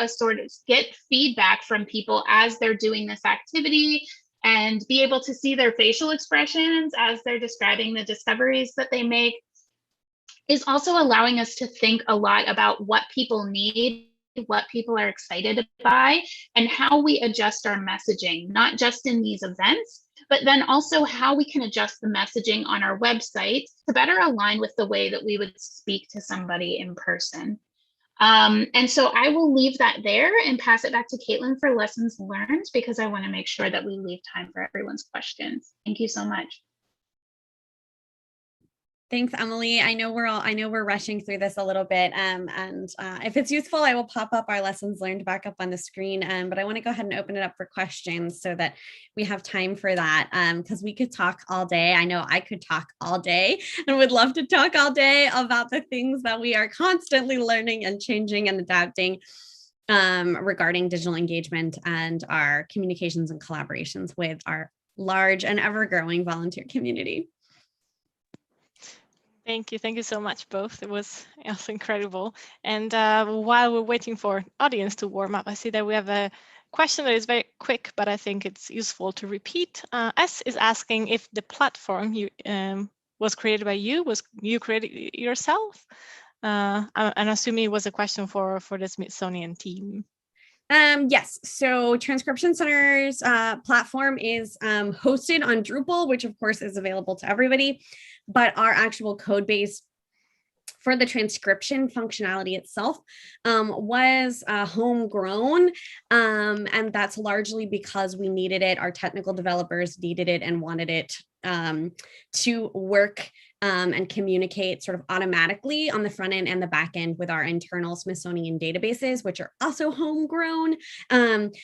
feedback from people as they're doing this activity and be able to see their facial expressions as they're describing the discoveries that they make is also allowing us to think a lot about what people need, what people are excited by, and how we adjust our messaging, not just in these events, but then also how we can adjust the messaging on our website to better align with the way that we would speak to somebody in person. And so I will leave that there and pass it back to Caitlin for lessons learned, because I want to make sure that we leave time for everyone's questions. Thank you so much.
Thanks, Emily. I know we're rushing through this a little bit, and if it's useful, I will pop up our lessons learned back up on the screen. But I want to go ahead and open it up for questions so that we have time for that, because we could talk all day. I know I could talk all day and would love to talk all day about the things that we are constantly learning and changing and adapting regarding digital engagement and our communications and collaborations with our large and ever-growing volunteer community.
Thank you so much, both. It was incredible. And while we're waiting for audience to warm up, I see that we have a question that is very quick, but I think it's useful to repeat. S is asking if the platform was created by you. Was you created it yourself? I'm assuming it was a question for the Smithsonian team.
Yes, so Transcription Center's platform is hosted on Drupal, which of course is available to everybody, but our actual code base for the transcription functionality itself was homegrown, and that's largely because we needed it. Our technical developers needed it and wanted it to work and communicate sort of automatically on the front end and the back end with our internal Smithsonian databases, which are also homegrown.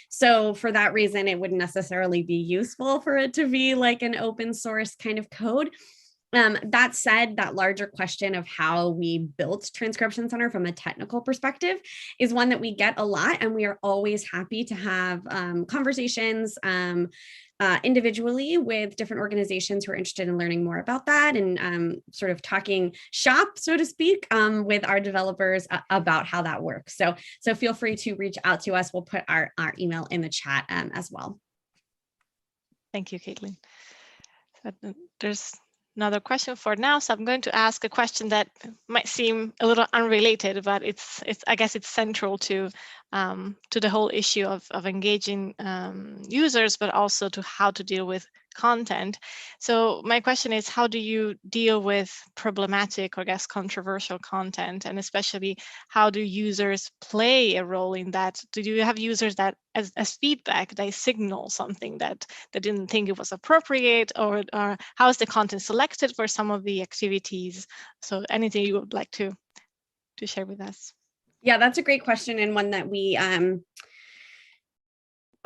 So for that reason, it wouldn't necessarily be useful for it to be like an open source kind of code. That said, that larger question of how we built Transcription Center from a technical perspective is one that we get a lot, and we are always happy to have conversations individually with different organizations who are interested in learning more about that, and sort of talking shop, so to speak, with our developers about how that works. So feel free to reach out to us. We'll put our email in the chat as well.
Thank you, Caitlin. There's another question for now, so I'm going to ask a question that might seem a little unrelated, but it's I guess it's central to the whole issue of engaging users, but also to how to deal with content. So my question is, how do you deal with problematic or, I guess, controversial content, and especially how do users play a role in that? Do you have users that, as feedback, they signal something that they didn't think it was appropriate, or how is the content selected for some of the activities? So anything you would like to share with us?
Yeah, that's a great question, and one that we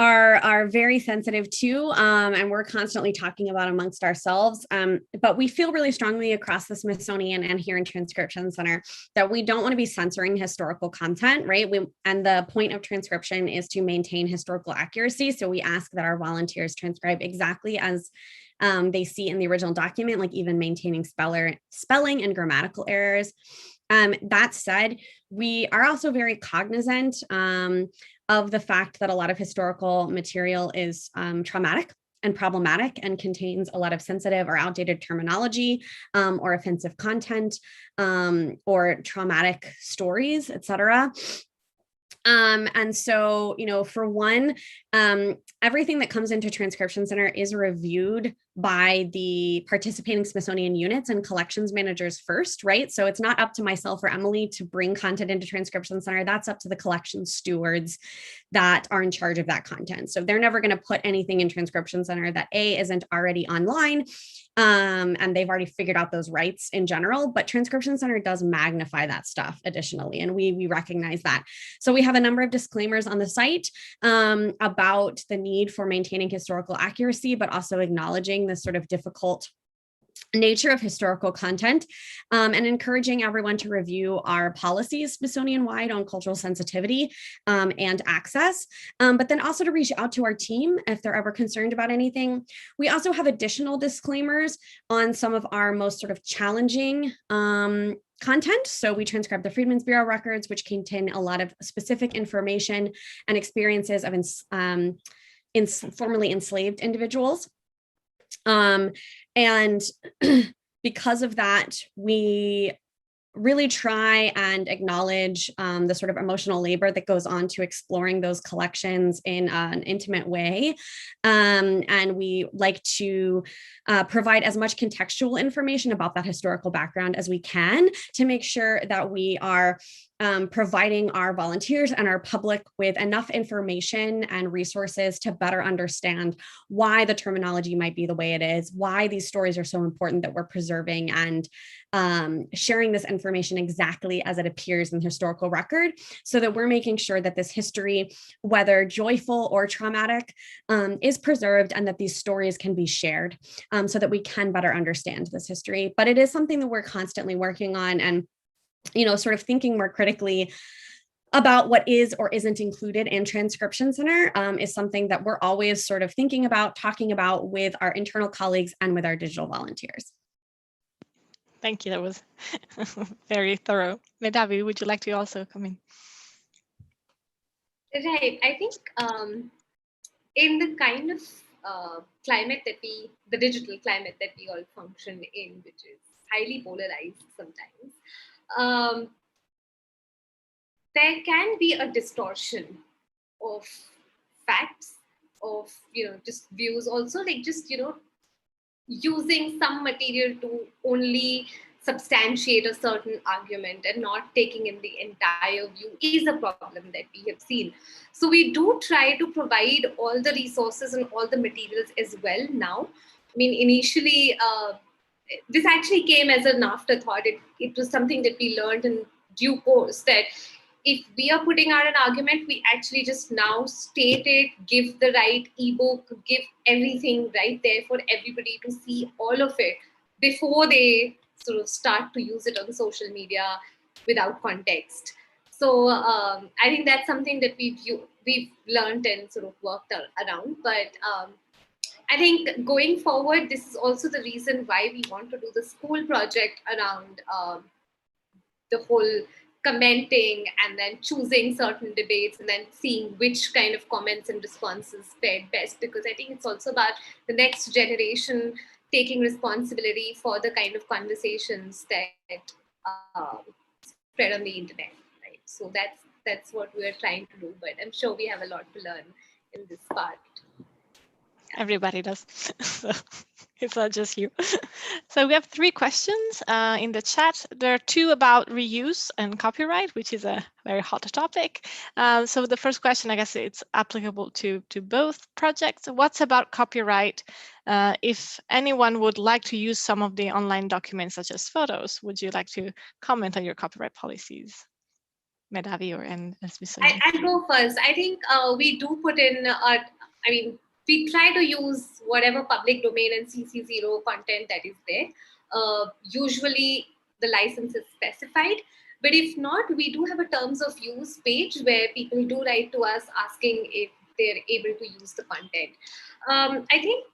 are very sensitive to, and we're constantly talking about amongst ourselves. But we feel really strongly across the Smithsonian and here in Transcription Center that we don't want to be censoring historical content, right? And the point of transcription is to maintain historical accuracy. So we ask that our volunteers transcribe exactly as they see in the original document, like even maintaining spelling and grammatical errors. That said, we are also very cognizant of the fact that a lot of historical material is traumatic and problematic and contains a lot of sensitive or outdated terminology, or offensive content, or traumatic stories, etc. And so, for one, everything that comes into Transcription Center is reviewed by the participating Smithsonian units and collections managers first, right? So it's not up to myself or Emily to bring content into Transcription Center. That's up to the collection stewards that are in charge of that content. So they're never going to put anything in Transcription Center that isn't already online, and they've already figured out those rights in general, but Transcription Center does magnify that stuff additionally, and we recognize that. So we have a number of disclaimers on the site about the need for maintaining historical accuracy, but also acknowledging the sort of difficult nature of historical content, and encouraging everyone to review our policies Smithsonian-wide on cultural sensitivity and access, but then also to reach out to our team if they're ever concerned about anything. We also have additional disclaimers on some of our most sort of challenging content. So we transcribe the Freedmen's Bureau records, which contain a lot of specific information and experiences of formerly enslaved individuals. And because of that, we really try and acknowledge the sort of emotional labor that goes on to exploring those collections in an intimate way. And we like to provide as much contextual information about that historical background as we can to make sure that we are providing our volunteers and our public with enough information and resources to better understand why the terminology might be the way it is, why these stories are so important that we're preserving and sharing this information exactly as it appears in the historical record, so that we're making sure that this history, whether joyful or traumatic, is preserved, and that these stories can be shared so that we can better understand this history. But it is something that we're constantly working on, and sort of thinking more critically about what is or isn't included in Transcription Center is something that we're always sort of thinking about, talking about with our internal colleagues and with our digital volunteers.
Thank you. That was very thorough. Medhavi, would you like to also come in?
Right. I think in the kind of climate that the digital climate that we all function in, which is highly polarized sometimes, there can be a distortion of facts, of just views, also like just using some material to only substantiate a certain argument and not taking in the entire view is a problem that we have seen. So we do try to provide all the resources and all the materials as well now. I mean, initially, this actually came as an afterthought. It was something that we learned in due course, that if we are putting out an argument, we actually just now state it, give the right ebook, give everything right there for everybody to see all of it before they sort of start to use it on social media without context. So I think that's something that we've learned and sort of worked around. But I think going forward, this is also the reason why we want to do the school project around the whole commenting and then choosing certain debates and then seeing which kind of comments and responses fared best, because I think it's also about the next generation taking responsibility for the kind of conversations that spread on the internet, right? So that's what we're trying to do, but I'm sure we have a lot to learn in this part.
Everybody does. So it's not just you. So we have 3 questions in the chat. There are 2 about reuse and copyright, which is a very hot topic. So the first question, I guess it's applicable to both projects. What's about copyright? If anyone would like to use some of the online documents, such as photos, would you like to comment on your copyright policies? Medhavi or Smithsonian?
I'll go first. I think we do put in, we try to use whatever public domain and CC0 content that is there. Usually the license is specified, but if not, we do have a terms of use page where people do write to us asking if they're able to use the content. I think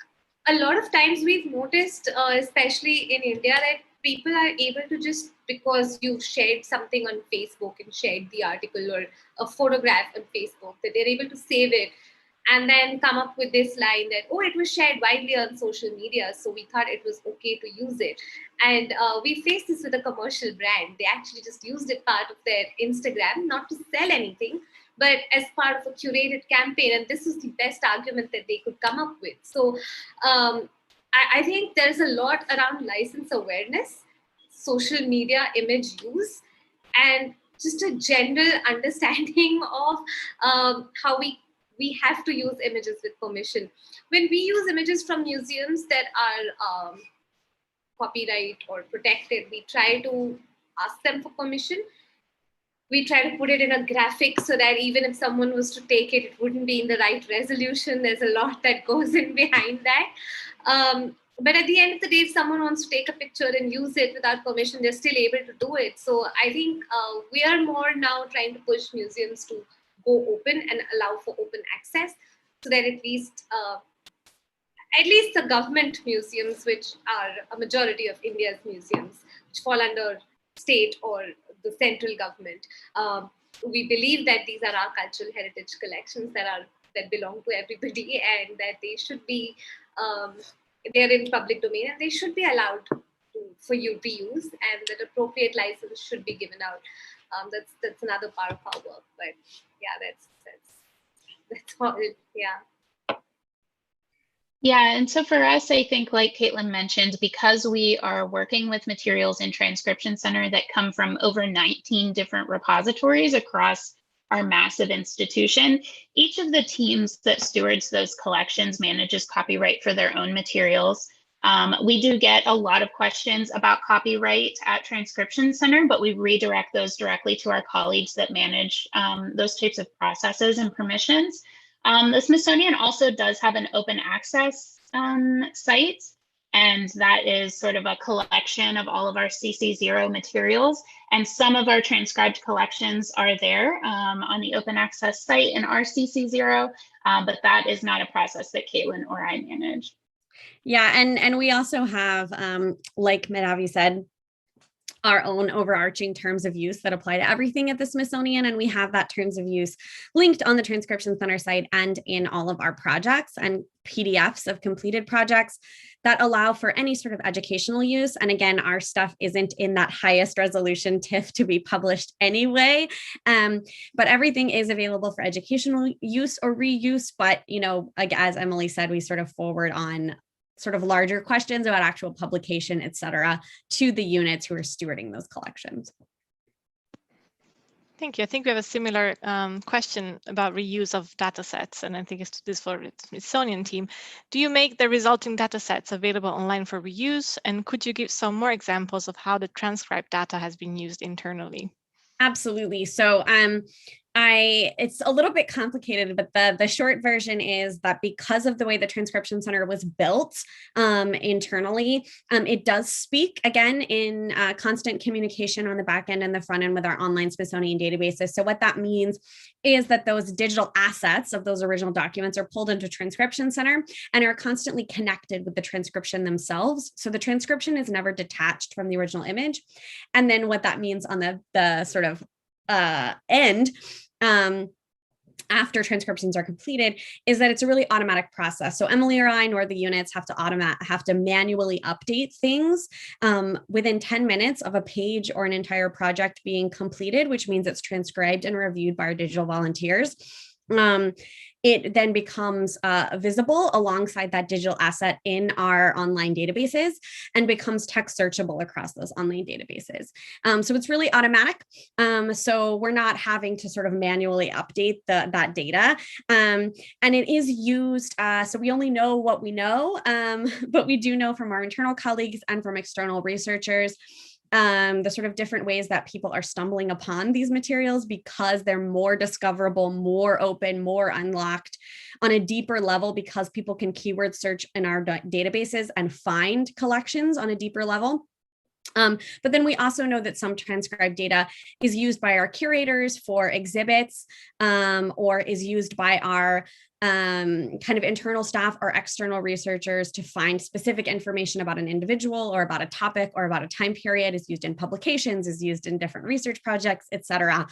a lot of times we've noticed, especially in India, that people are able to just, because you've shared something on Facebook and shared the article or a photograph on Facebook, that they're able to save it and then come up with this line that, oh, it was shared widely on social media, so we thought it was okay to use it. And we faced this with a commercial brand. They actually just used it part of their Instagram, not to sell anything, but as part of a curated campaign. And this is the best argument that they could come up with. So I think there's a lot around license awareness, social media image use, and just a general understanding of how we have to use images with permission. When we use images from museums that are copyright or protected, we try to ask them for permission. We try to put it in a graphic so that even if someone was to take it, it wouldn't be in the right resolution. There's a lot that goes in behind that. But at the end of the day, if someone wants to take a picture and use it without permission, they're still able to do it. So I think we are more now trying to push museums to go open and allow for open access, so that at least the government museums, which are a majority of India's museums, which fall under state or the central government, we believe that these are our cultural heritage collections that belong to everybody, and that they should be they're in public domain and they should be allowed for you to use, and that appropriate license should be given out. That's another part of our work, but yeah, that's all. Yeah.
Yeah, and so for us, I think, like Caitlin mentioned, because we are working with materials in Transcription Center that come from over 19 different repositories across our massive institution, each of the teams that stewards those collections manages copyright for their own materials. We do get a lot of questions about copyright at Transcription Center, but we redirect those directly to our colleagues that manage those types of processes and permissions. The Smithsonian also does have an open access site, and that is sort of a collection of all of our CC0 materials. And some of our transcribed collections are there on the open access site in our CC0, but that is not a process that Caitlin or I manage.
Yeah, and we also have, like Medhavi said, our own overarching terms of use that apply to everything at the Smithsonian. And we have that terms of use linked on the Transcription Center site and in all of our projects and PDFs of completed projects that allow for any sort of educational use. And again, our stuff isn't in that highest resolution TIFF to be published anyway, but everything is available for educational use or reuse. But, you know, like, as Emily said, we sort of forward on sort of larger questions about actual publication, et cetera, to the units who are stewarding those collections.
Thank you. I think we have a similar question about reuse of data sets, and I think it's this for the Smithsonian team. Do you make the resulting data sets available online for reuse? And could you give some more examples of how the transcribed data has been used internally?
Absolutely. So it's a little bit complicated, but the short version is that because of the way the Transcription Center was built internally, it does speak again in constant communication on the back end and the front end with our online Smithsonian databases. So what that means is that those digital assets of those original documents are pulled into Transcription Center and are constantly connected with the transcription themselves. So the transcription is never detached from the original image. And then what that means on the sort of end, after transcriptions are completed, is that it's a really automatic process. So Emily or I, nor the units have to manually update things within 10 minutes of a page or an entire project being completed, which means it's transcribed and reviewed by our digital volunteers. It then becomes visible alongside that digital asset in our online databases and becomes text searchable across those online databases. So it's really automatic. So we're not having to sort of manually update that data. And it is used, so we only know what we know, but we do know from our internal colleagues and from external researchers the sort of different ways that people are stumbling upon these materials because they're more discoverable, more open, more unlocked on a deeper level, because people can keyword search in our databases and find collections on a deeper level. But then we also know that some transcribed data is used by our curators for exhibits, or is used by our kind of internal staff or external researchers to find specific information about an individual or about a topic or about a time period, is used in publications, is used in different research projects, etc.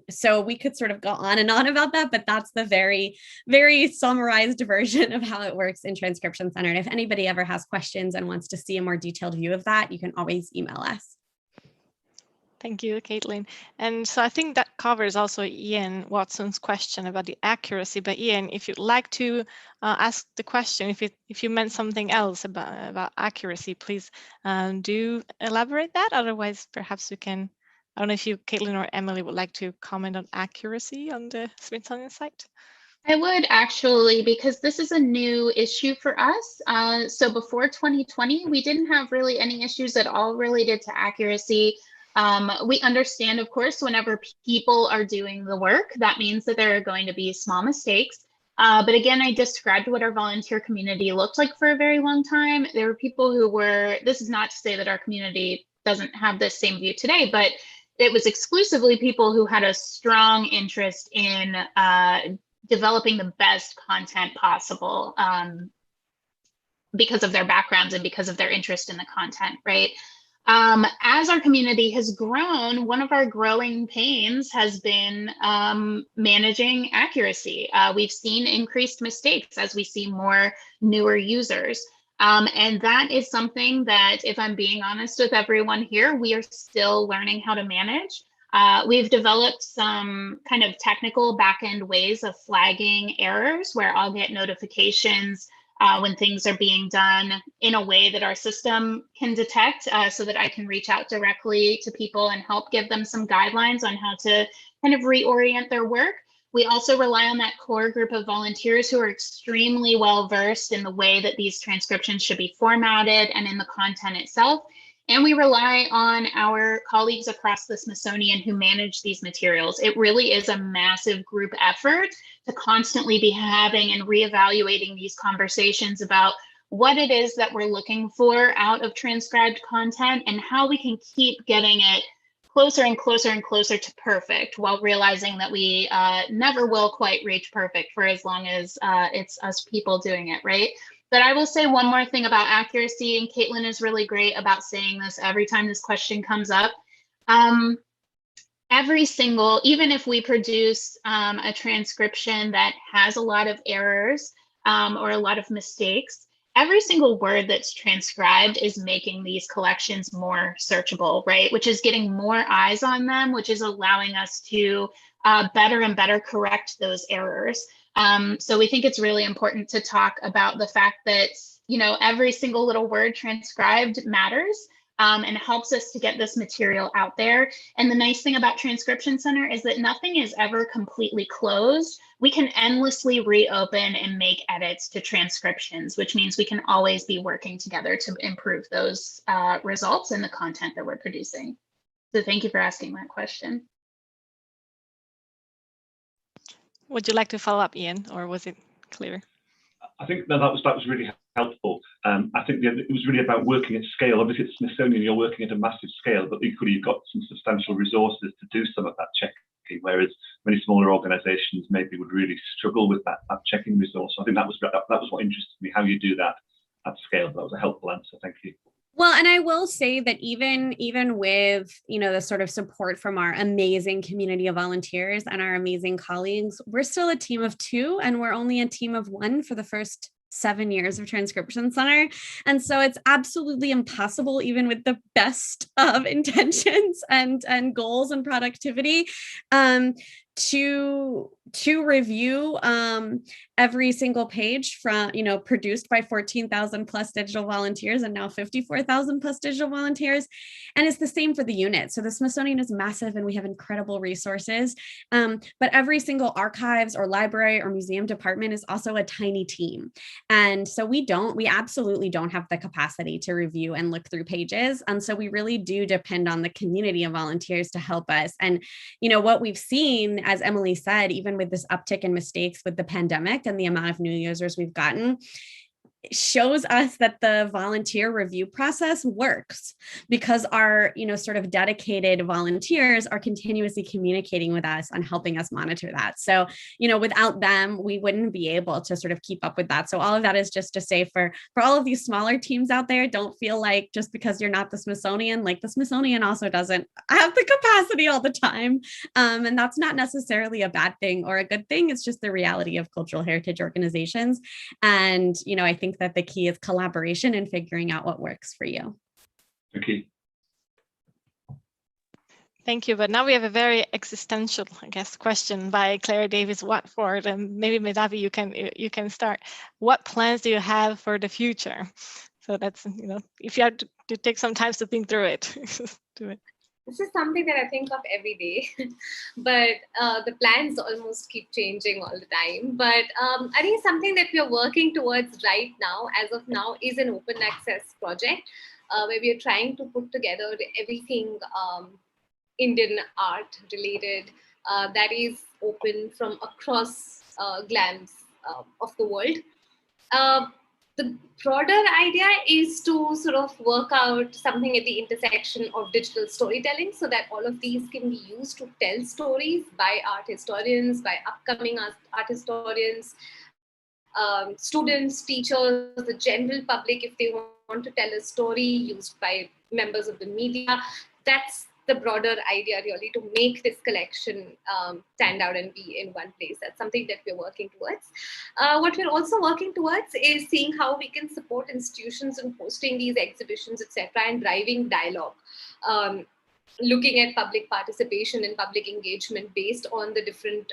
So we could sort of go on and on about that, but that's the very, very summarized version of how it works in Transcription Center. And if anybody ever has questions and wants to see a more detailed view of that, you can always email us.
Thank you, Caitlin. And so I think that covers also Ian Watson's question about the accuracy. But Ian, if you'd like to ask the question, if you meant something else about accuracy, please do elaborate that. Otherwise, perhaps we can, I don't know if you, Caitlin or Emily, would like to comment on accuracy on the Smithsonian site.
I would actually, because this is a new issue for us. So before 2020, we didn't have really any issues at all related to accuracy. We understand, of course, whenever people are doing the work, that means that there are going to be small mistakes. But again, I described what our volunteer community looked like for a very long time. There were people who were, this is not to say that our community doesn't have this same view today, but it was exclusively people who had a strong interest in developing the best content possible because of their backgrounds and because of their interest in the content, right? As our community has grown, one of our growing pains has been managing accuracy. We've seen increased mistakes as we see more newer users. And that is something that, if I'm being honest with everyone here, we are still learning how to manage. We've developed some kind of technical back-end ways of flagging errors where I'll get notifications when things are being done in a way that our system can detect, so that I can reach out directly to people and help give them some guidelines on how to kind of reorient their work. We also rely on that core group of volunteers who are extremely well versed in the way that these transcriptions should be formatted and in the content itself. And we rely on our colleagues across the Smithsonian who manage these materials. It really is a massive group effort to constantly be having and reevaluating these conversations about what it is that we're looking for out of transcribed content and how we can keep getting it closer and closer and closer to perfect, while realizing that we never will quite reach perfect for as long as it's us people doing it, right? But I will say one more thing about accuracy, and Caitlin is really great about saying this every time this question comes up. Every single, even if we produce a transcription that has a lot of errors or a lot of mistakes, every single word that's transcribed is making these collections more searchable, right? Which is getting more eyes on them, which is allowing us to better and better correct those errors. So we think it's really important to talk about the fact that, you know, every single little word transcribed matters and helps us to get this material out there. And the nice thing about Transcription Center is that nothing is ever completely closed. We can endlessly reopen and make edits to transcriptions, which means we can always be working together to improve those results and the content that we're producing. So thank you for asking that question.
Would you like to follow up, Ian, or was it clear?
I think that was really helpful. I think it was really about working at scale. Obviously, at Smithsonian, you're working at a massive scale, but equally, you've got some substantial resources to do some of that checking, whereas many smaller organisations maybe would really struggle with that checking resource. So I think that was what interested me, how you do that at scale. That was a helpful answer. Thank you.
Well, and I will say that even with, the sort of support from our amazing community of volunteers and our amazing colleagues, we're still a team of 2, and we're only a team of 1 for the first 7 years of Transcription Center. And so it's absolutely impossible, even with the best of intentions and goals and productivity, to review every single page from, produced by 14,000 plus digital volunteers and now 54,000 plus digital volunteers. And it's the same for the unit. So the Smithsonian is massive and we have incredible resources, but every single archives or library or museum department is also a tiny team. And so we absolutely don't have the capacity to review and look through pages. And so we really do depend on the community of volunteers to help us. And, what we've seen, as Emily said, even with this uptick in mistakes with the pandemic and the amount of new users we've gotten, shows us that the volunteer review process works because our, sort of dedicated volunteers are continuously communicating with us and helping us monitor that. So, without them, we wouldn't be able to sort of keep up with that. So all of that is just to say for all of these smaller teams out there, don't feel like just because you're not the Smithsonian, like the Smithsonian also doesn't have the capacity all the time. And that's not necessarily a bad thing or a good thing. It's just the reality of cultural heritage organizations. And, I think that the key is collaboration and figuring out what works for you.
Okay.
Thank you. But now we have a very existential, I guess, question by Claire Davis Watford, and maybe Medhavi, you can start. What plans do you have for the future? So that's, if you have to take some time to think through it, do it.
This is something that I think of every day, but the plans almost keep changing all the time. But I think something that we are working towards right now, as of now, is an open access project where we are trying to put together everything Indian art related that is open from across glams of the world. The broader idea is to sort of work out something at the intersection of digital storytelling so that all of these can be used to tell stories by art historians, by upcoming art historians, students, teachers, the general public, if they want to tell a story, used by members of the media. That's the broader idea, really, to make this collection stand out and be in one place. That's something that we're working towards. What we're also working towards is seeing how we can support institutions in hosting these exhibitions, etc., and driving dialogue. Looking at public participation and public engagement based on the different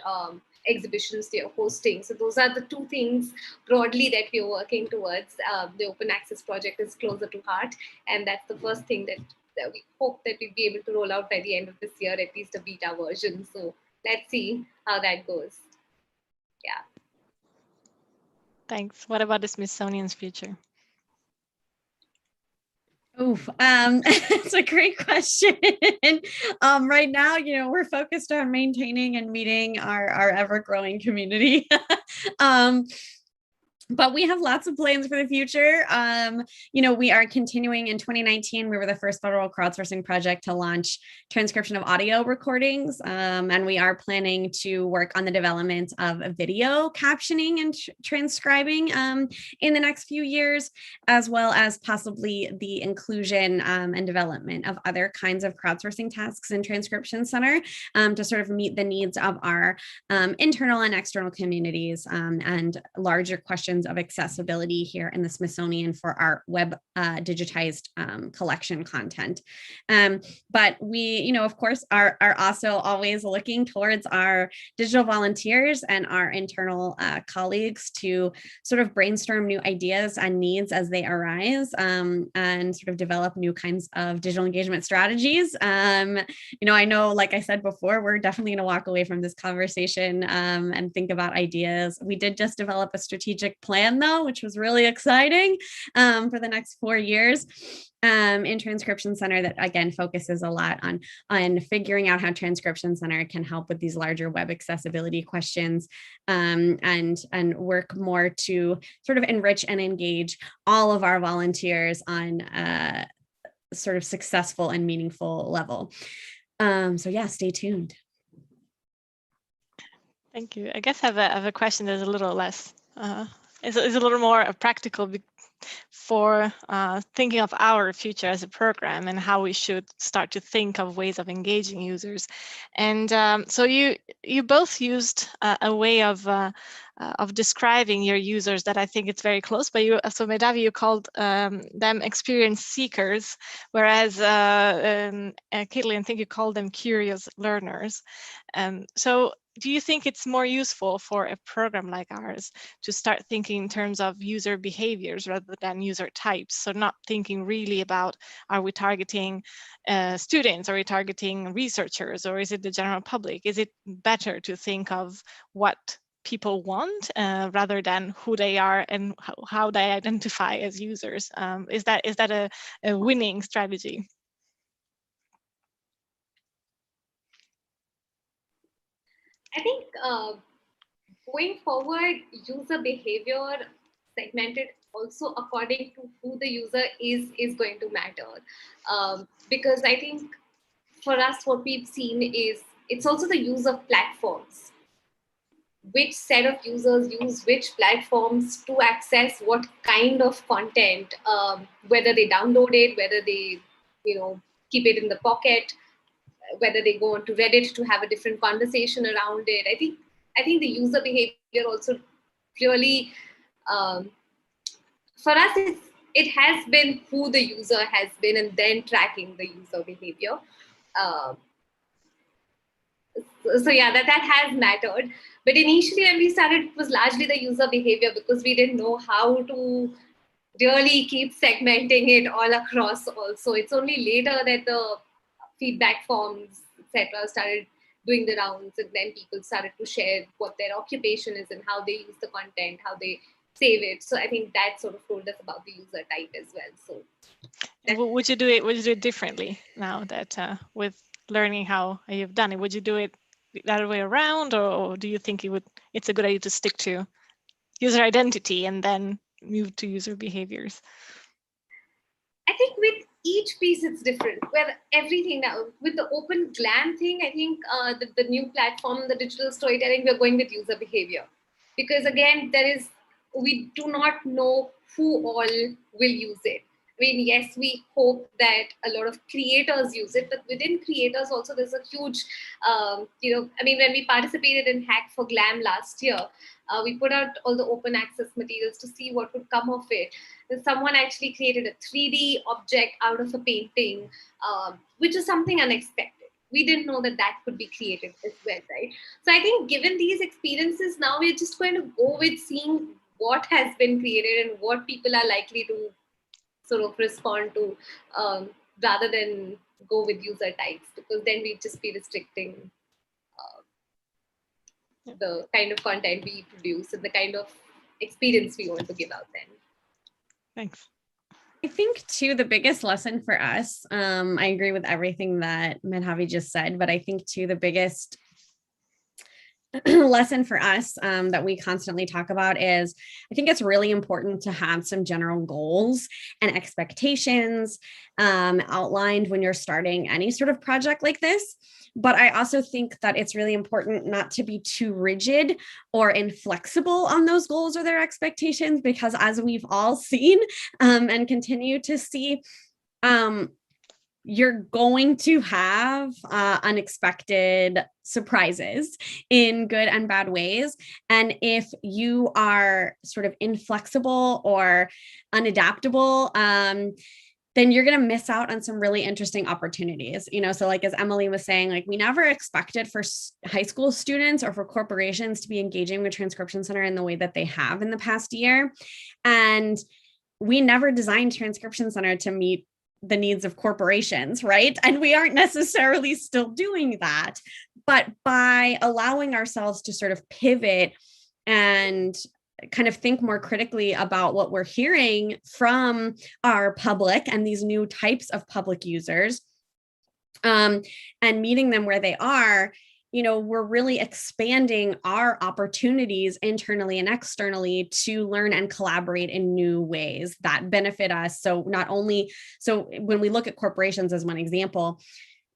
exhibitions they are hosting. So those are the 2 things broadly that we are working towards. The open access project is closer to heart, and that's the first thing that we hope that we'll be able to roll out by the end of this year, at least a beta version. So let's see how that goes. Yeah.
Thanks. What about the Smithsonian's future?
Oof, it's a great question. Right now, we're focused on maintaining and meeting our ever-growing community. But we have lots of plans for the future. We are continuing in 2019. We were the first federal crowdsourcing project to launch transcription of audio recordings. And we are planning to work on the development of video captioning and transcribing in the next few years, as well as possibly the inclusion and development of other kinds of crowdsourcing tasks in Transcription Center to sort of meet the needs of our internal and external communities and larger questions of accessibility here in the Smithsonian for our web digitized collection content. But we, of course, are also always looking towards our digital volunteers and our internal colleagues to sort of brainstorm new ideas and needs as they arise and sort of develop new kinds of digital engagement strategies. I know, like I said before, we're definitely going to walk away from this conversation and think about ideas. We did just develop a strategic plan though, which was really exciting for the next 4 years in Transcription Center that again focuses a lot on figuring out how Transcription Center can help with these larger web accessibility questions and work more to sort of enrich and engage all of our volunteers on a sort of successful and meaningful level. So yeah, stay tuned.
Thank you. I guess I have a question that's a little less, is a little more practical for thinking of our future as a program and how we should start to think of ways of engaging users. And so you both used a way of describing your users that I think it's very close. But so Medhavi, you called them experience seekers, whereas Caitlin, I think you called them curious learners. So do you think it's more useful for a program like ours to start thinking in terms of user behaviors rather than user types? So not thinking really about, are we targeting students, are we targeting researchers, or is it the general public? Is it better to think of what people want rather than who they are and how they identify as users? Is that a winning strategy?
I think going forward, user behavior segmented also according to who the user is going to matter. Because I think for us, what we've seen is it's also the use of platforms. Which set of users use which platforms to access what kind of content, whether they download it, whether they keep it in the pocket, whether they go onto Reddit to have a different conversation around it. I think the user behavior also really, for us, it has been who the user has been and then tracking the user behavior. So yeah, that has mattered. But initially when we started, it was largely the user behavior because we didn't know how to really keep segmenting it all across also. It's only later that the feedback forms, etc., started doing the rounds, and then people started to share what their occupation is and how they use the content, how they save it. So I think that sort of told us about the user type as well. So
would you do it differently now that with learning how you've done it? Would you do it the other way around, or do you think it's a good idea to stick to user identity and then move to user behaviors?
I think with each piece it's different. Where everything now with the open GLAM thing, I think the new platform, the digital storytelling, we're going with user behavior because again we do not know who all will use it. I mean, yes, we hope that a lot of creators use it, but within creators also there's a huge, I mean, when we participated in Hack for GLAM last year, we put out all the open access materials to see what would come of it. And someone actually created a 3D object out of a painting, which is something unexpected. We didn't know that could be created as well, right? So I think given these experiences, now we're just going to go with seeing what has been created and what people are likely to sort of respond to rather than go with user types, because then we'd just be restricting the kind of content we produce and the kind of experience we want to give out then.
Thanks.
I think too, the biggest lesson for us, I agree with everything that Medhavi just said, but I think too, the biggest lesson for us that we constantly talk about is I think it's really important to have some general goals and expectations outlined when you're starting any sort of project like this. But I also think that it's really important not to be too rigid or inflexible on those goals or their expectations, because as we've all seen and continue to see, you're going to have unexpected surprises in good and bad ways. And if you are sort of inflexible or unadaptable, then you're going to miss out on some really interesting opportunities. So like, as Emily was saying, like we never expected for high school students or for corporations to be engaging with Transcription Center in the way that they have in the past year. And we never designed Transcription Center to meet the needs of corporations, right? And we aren't necessarily still doing that. But by allowing ourselves to sort of pivot and kind of think more critically about what we're hearing from our public and these new types of public users, and meeting them where they are, we're really expanding our opportunities internally and externally to learn and collaborate in new ways that benefit us. So when we look at corporations as one example,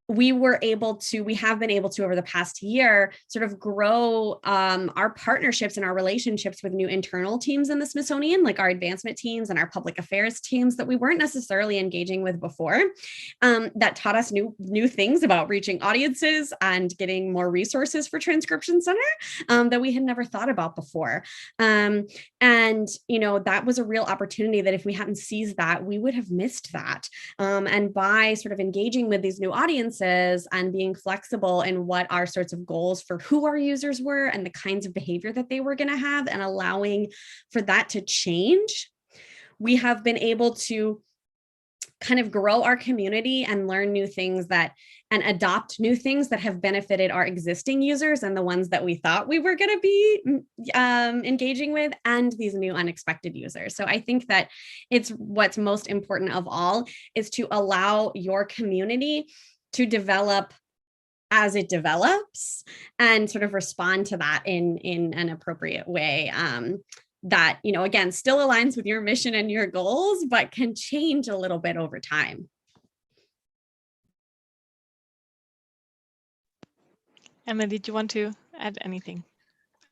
we have been able to over the past year sort of grow our partnerships and our relationships with new internal teams in the Smithsonian, like our advancement teams and our public affairs teams that we weren't necessarily engaging with before, that taught us new things about reaching audiences and getting more resources for Transcription Center that we had never thought about before. And that was a real opportunity that if we hadn't seized that, we would have missed that. And by sort of engaging with these new audiences and being flexible in what our sorts of goals for who our users were and the kinds of behavior that they were going to have, and allowing for that to change, we have been able to kind of grow our community and learn new things and adopt new things that have benefited our existing users and the ones that we thought we were going to be engaging with, and these new unexpected users. So I think that it's what's most important of all is to allow your community to develop as it develops and sort of respond to that in an appropriate way that, again, still aligns with your mission and your goals, but can change a little bit over time.
Emma, did you want to add anything?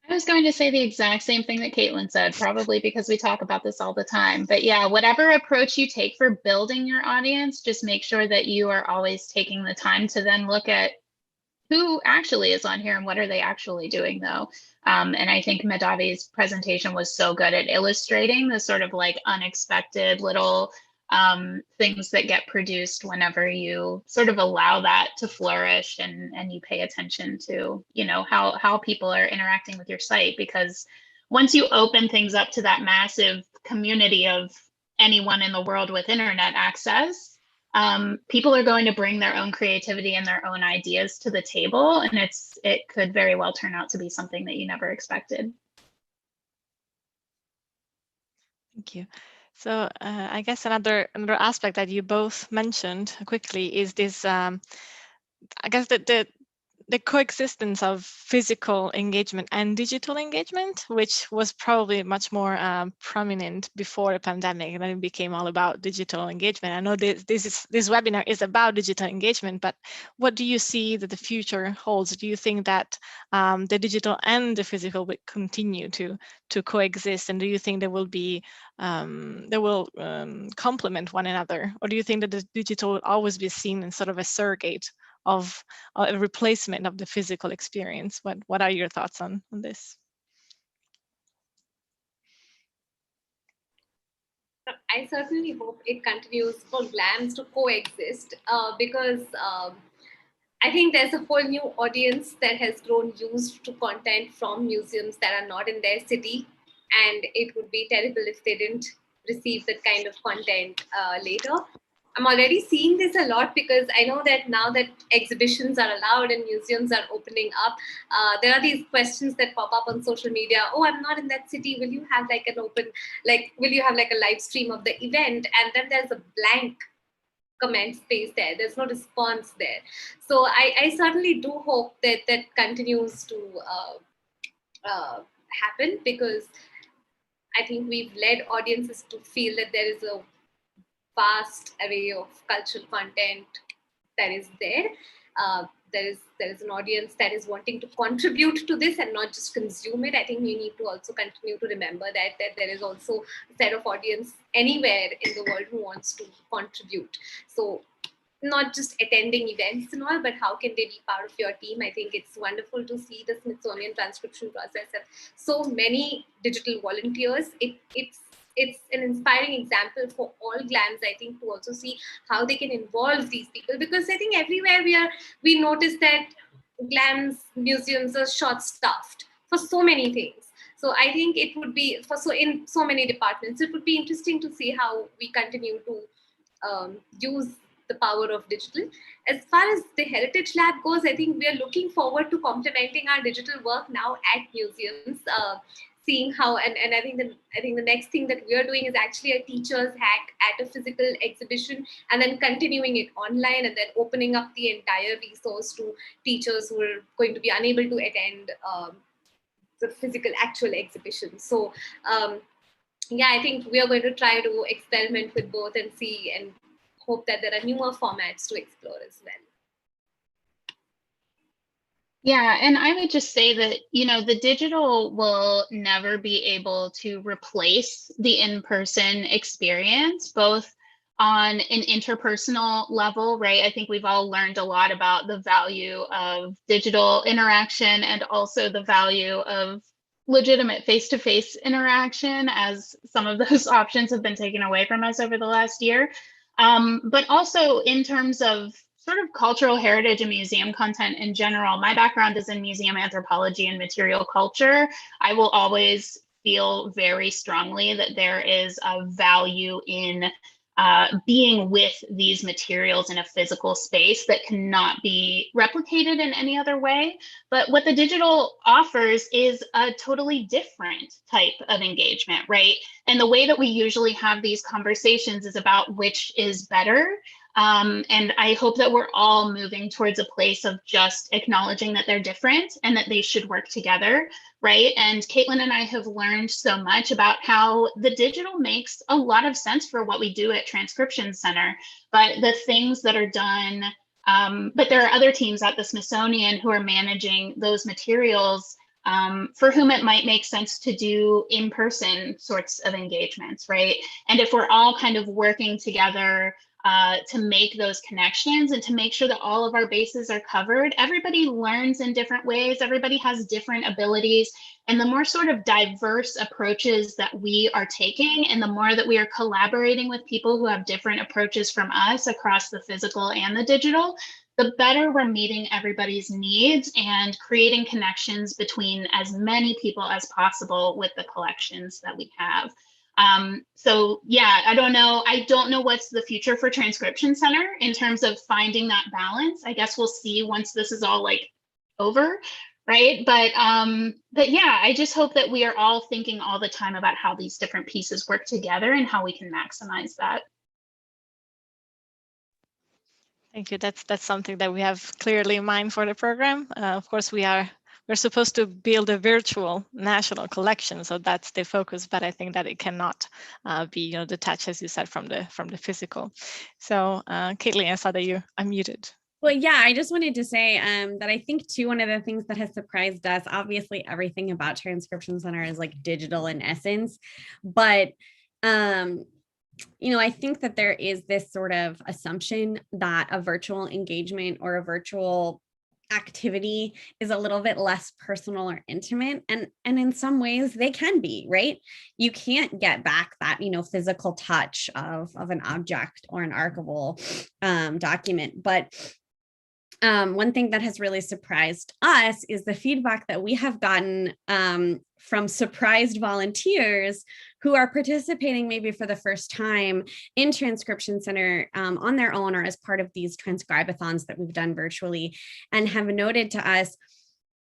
I was going to say the exact same thing that Caitlin said, probably because we talk about this all the time. But yeah, whatever approach you take for building your audience, just make sure that you are always taking the time to then look at who actually is on here and what are they actually doing, though. And I think Medhavi's presentation was so good at illustrating the sort of like unexpected little things that get produced whenever you sort of allow that to flourish and you pay attention to, how people are interacting with your site. Because once you open things up to that massive community of anyone in the world with internet access, people are going to bring their own creativity and their own ideas to the table, and it could very well turn out to be something that you never expected.
Thank you. So I guess another aspect that you both mentioned quickly is this, I guess the coexistence of physical engagement and digital engagement, which was probably much more prominent before the pandemic, and then it became all about digital engagement. I know this webinar is about digital engagement, but what do you see that the future holds? Do you think that the digital and the physical will continue to coexist, and do you think they will complement one another, or do you think that the digital will always be seen in sort of a surrogate of a replacement of the physical experience? What are your thoughts on this?
I certainly hope it continues for GLAMs to coexist because I think there's a whole new audience that has grown used to content from museums that are not in their city, and it would be terrible if they didn't receive that kind of content later. I'm already seeing this a lot because I know that now that exhibitions are allowed and museums are opening up, there are these questions that pop up on social media. Oh, I'm not in that city. Will you have like will you have like a live stream of the event? And then there's a blank comment space there. There's no response there. So I certainly do hope that that continues to happen, because I think we've led audiences to feel that there is a vast array of cultural content that is there. There is an audience that is wanting to contribute to this and not just consume it. I think we need to also continue to remember that there is also a set of audience anywhere in the world who wants to contribute. So not just attending events and all, but how can they be part of your team? I think it's wonderful to see the Smithsonian transcription process have so many digital volunteers. It's an inspiring example for all GLAMs, I think, to also see how they can involve these people, because I think everywhere we notice that GLAMs museums are short-staffed for so many things. So I think it would be in so many departments, it would be interesting to see how we continue to use the power of digital. As far as the Heritage Lab goes, I think we are looking forward to complementing our digital work now at museums. seeing how, and I think the next thing that we are doing is actually a teacher's hack at a physical exhibition, and then continuing it online, and then opening up the entire resource to teachers who are going to be unable to attend the physical actual exhibition. So yeah, I think we are going to try to experiment with both and see, and hope that there are newer formats to explore as well.
Yeah, and I would just say that, the digital will never be able to replace the in-person experience, both on an interpersonal level, right? I think we've all learned a lot about the value of digital interaction and also the value of legitimate face-to-face interaction, as some of those options have been taken away from us over the last year. But also in terms of sort of cultural heritage and museum content in general, my background is in museum anthropology and material culture. I will always feel very strongly that there is a value in being with these materials in a physical space that cannot be replicated in any other way. But what the digital offers is a totally different type of engagement, right? And the way that we usually have these conversations is about which is better. And I hope that we're all moving towards a place of just acknowledging that they're different and that they should work together, right? And Caitlin and I have learned so much about how the digital makes a lot of sense for what we do at Transcription Center, but the things that are done, but there are other teams at the Smithsonian who are managing those materials for whom it might make sense to do in-person sorts of engagements, right? And if we're all kind of working together to make those connections and to make sure that all of our bases are covered. Everybody learns in different ways. Everybody has different abilities. And the more sort of diverse approaches that we are taking, and the more that we are collaborating with people who have different approaches from us across the physical and the digital, the better we're meeting everybody's needs and creating connections between as many people as possible with the collections that we have. So yeah, I don't know what's the future for Transcription Center in terms of finding that balance. I guess we'll see once this is all like over, right? But yeah, I just hope that we are all thinking all the time about how these different pieces work together and how we can maximize that.
Thank you. That's something that we have clearly in mind for the program. Of course, we're supposed to build a virtual national collection, so that's the focus. But I think that it cannot be, detached, as you said, from the physical. So, Caitlin, I saw that you unmuted.
Well, yeah, I just wanted to say that I think too, one of the things that has surprised us, obviously everything about Transcription Center is like digital in essence, but I think that there is this sort of assumption that a virtual engagement or a virtual activity is a little bit less personal or intimate, and in some ways they can be, right? You can't get back that physical touch of an object or an archival document, but one thing that has really surprised us is the feedback that we have gotten from surprised volunteers who are participating maybe for the first time in Transcription Center on their own or as part of these transcribe-a-thons that we've done virtually, and have noted to us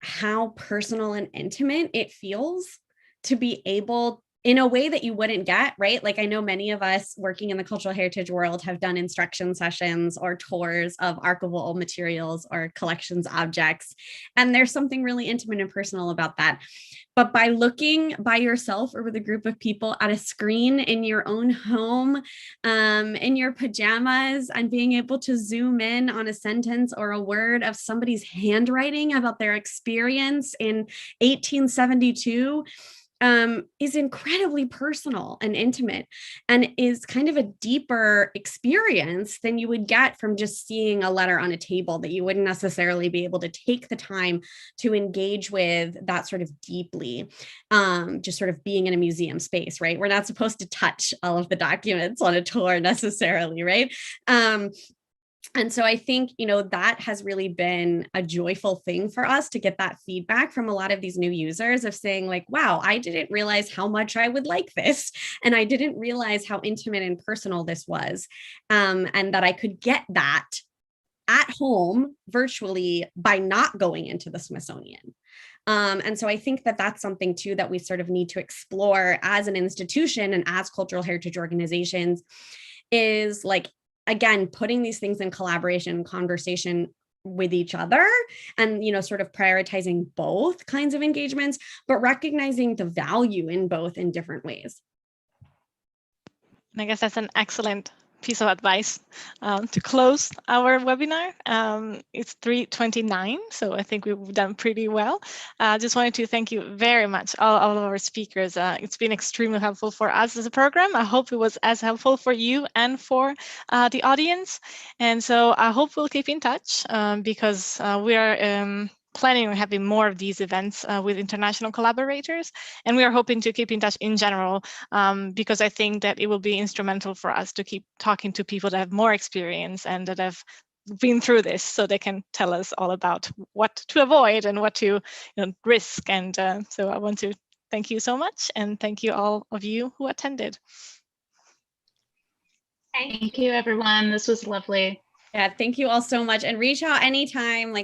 how personal and intimate it feels to be able, in a way that you wouldn't get, right? Like I know many of us working in the cultural heritage world have done instruction sessions or tours of archival materials or collections objects. And there's something really intimate and personal about that. But by looking by yourself or with a group of people at a screen in your own home, in your pajamas, and being able to zoom in on a sentence or a word of somebody's handwriting about their experience in 1872, is incredibly personal and intimate, and is kind of a deeper experience than you would get from just seeing a letter on a table that you wouldn't necessarily be able to take the time to engage with that sort of deeply, just sort of being in a museum space, right? We're not supposed to touch all of the documents on a tour necessarily, right? And so I think, that has really been a joyful thing for us to get that feedback from a lot of these new users of saying like, wow, I didn't realize how much I would like this. And I didn't realize how intimate and personal this was. And that I could get that at home virtually by not going into the Smithsonian. And so I think that that's something too that we sort of need to explore as an institution and as cultural heritage organizations, is like, again, putting these things in collaboration, conversation with each other, and, you know, sort of prioritizing both kinds of engagements, but recognizing the value in both in different ways.
And I guess that's an excellent piece of advice to close our webinar. It's 3:29, so I think we've done pretty well. I just wanted to thank you very much, all of our speakers. It's been extremely helpful for us as a program. I hope it was as helpful for you and for the audience. And so I hope we'll keep in touch because we are planning on having more of these events with international collaborators. And we are hoping to keep in touch in general because I think that it will be instrumental for us to keep talking to people that have more experience and that have been through this, so they can tell us all about what to avoid and what to risk. And so I want to thank you so much, and thank you all of you who attended.
Thank you, everyone. This was lovely.
Yeah, thank you all so much. And reach out anytime, like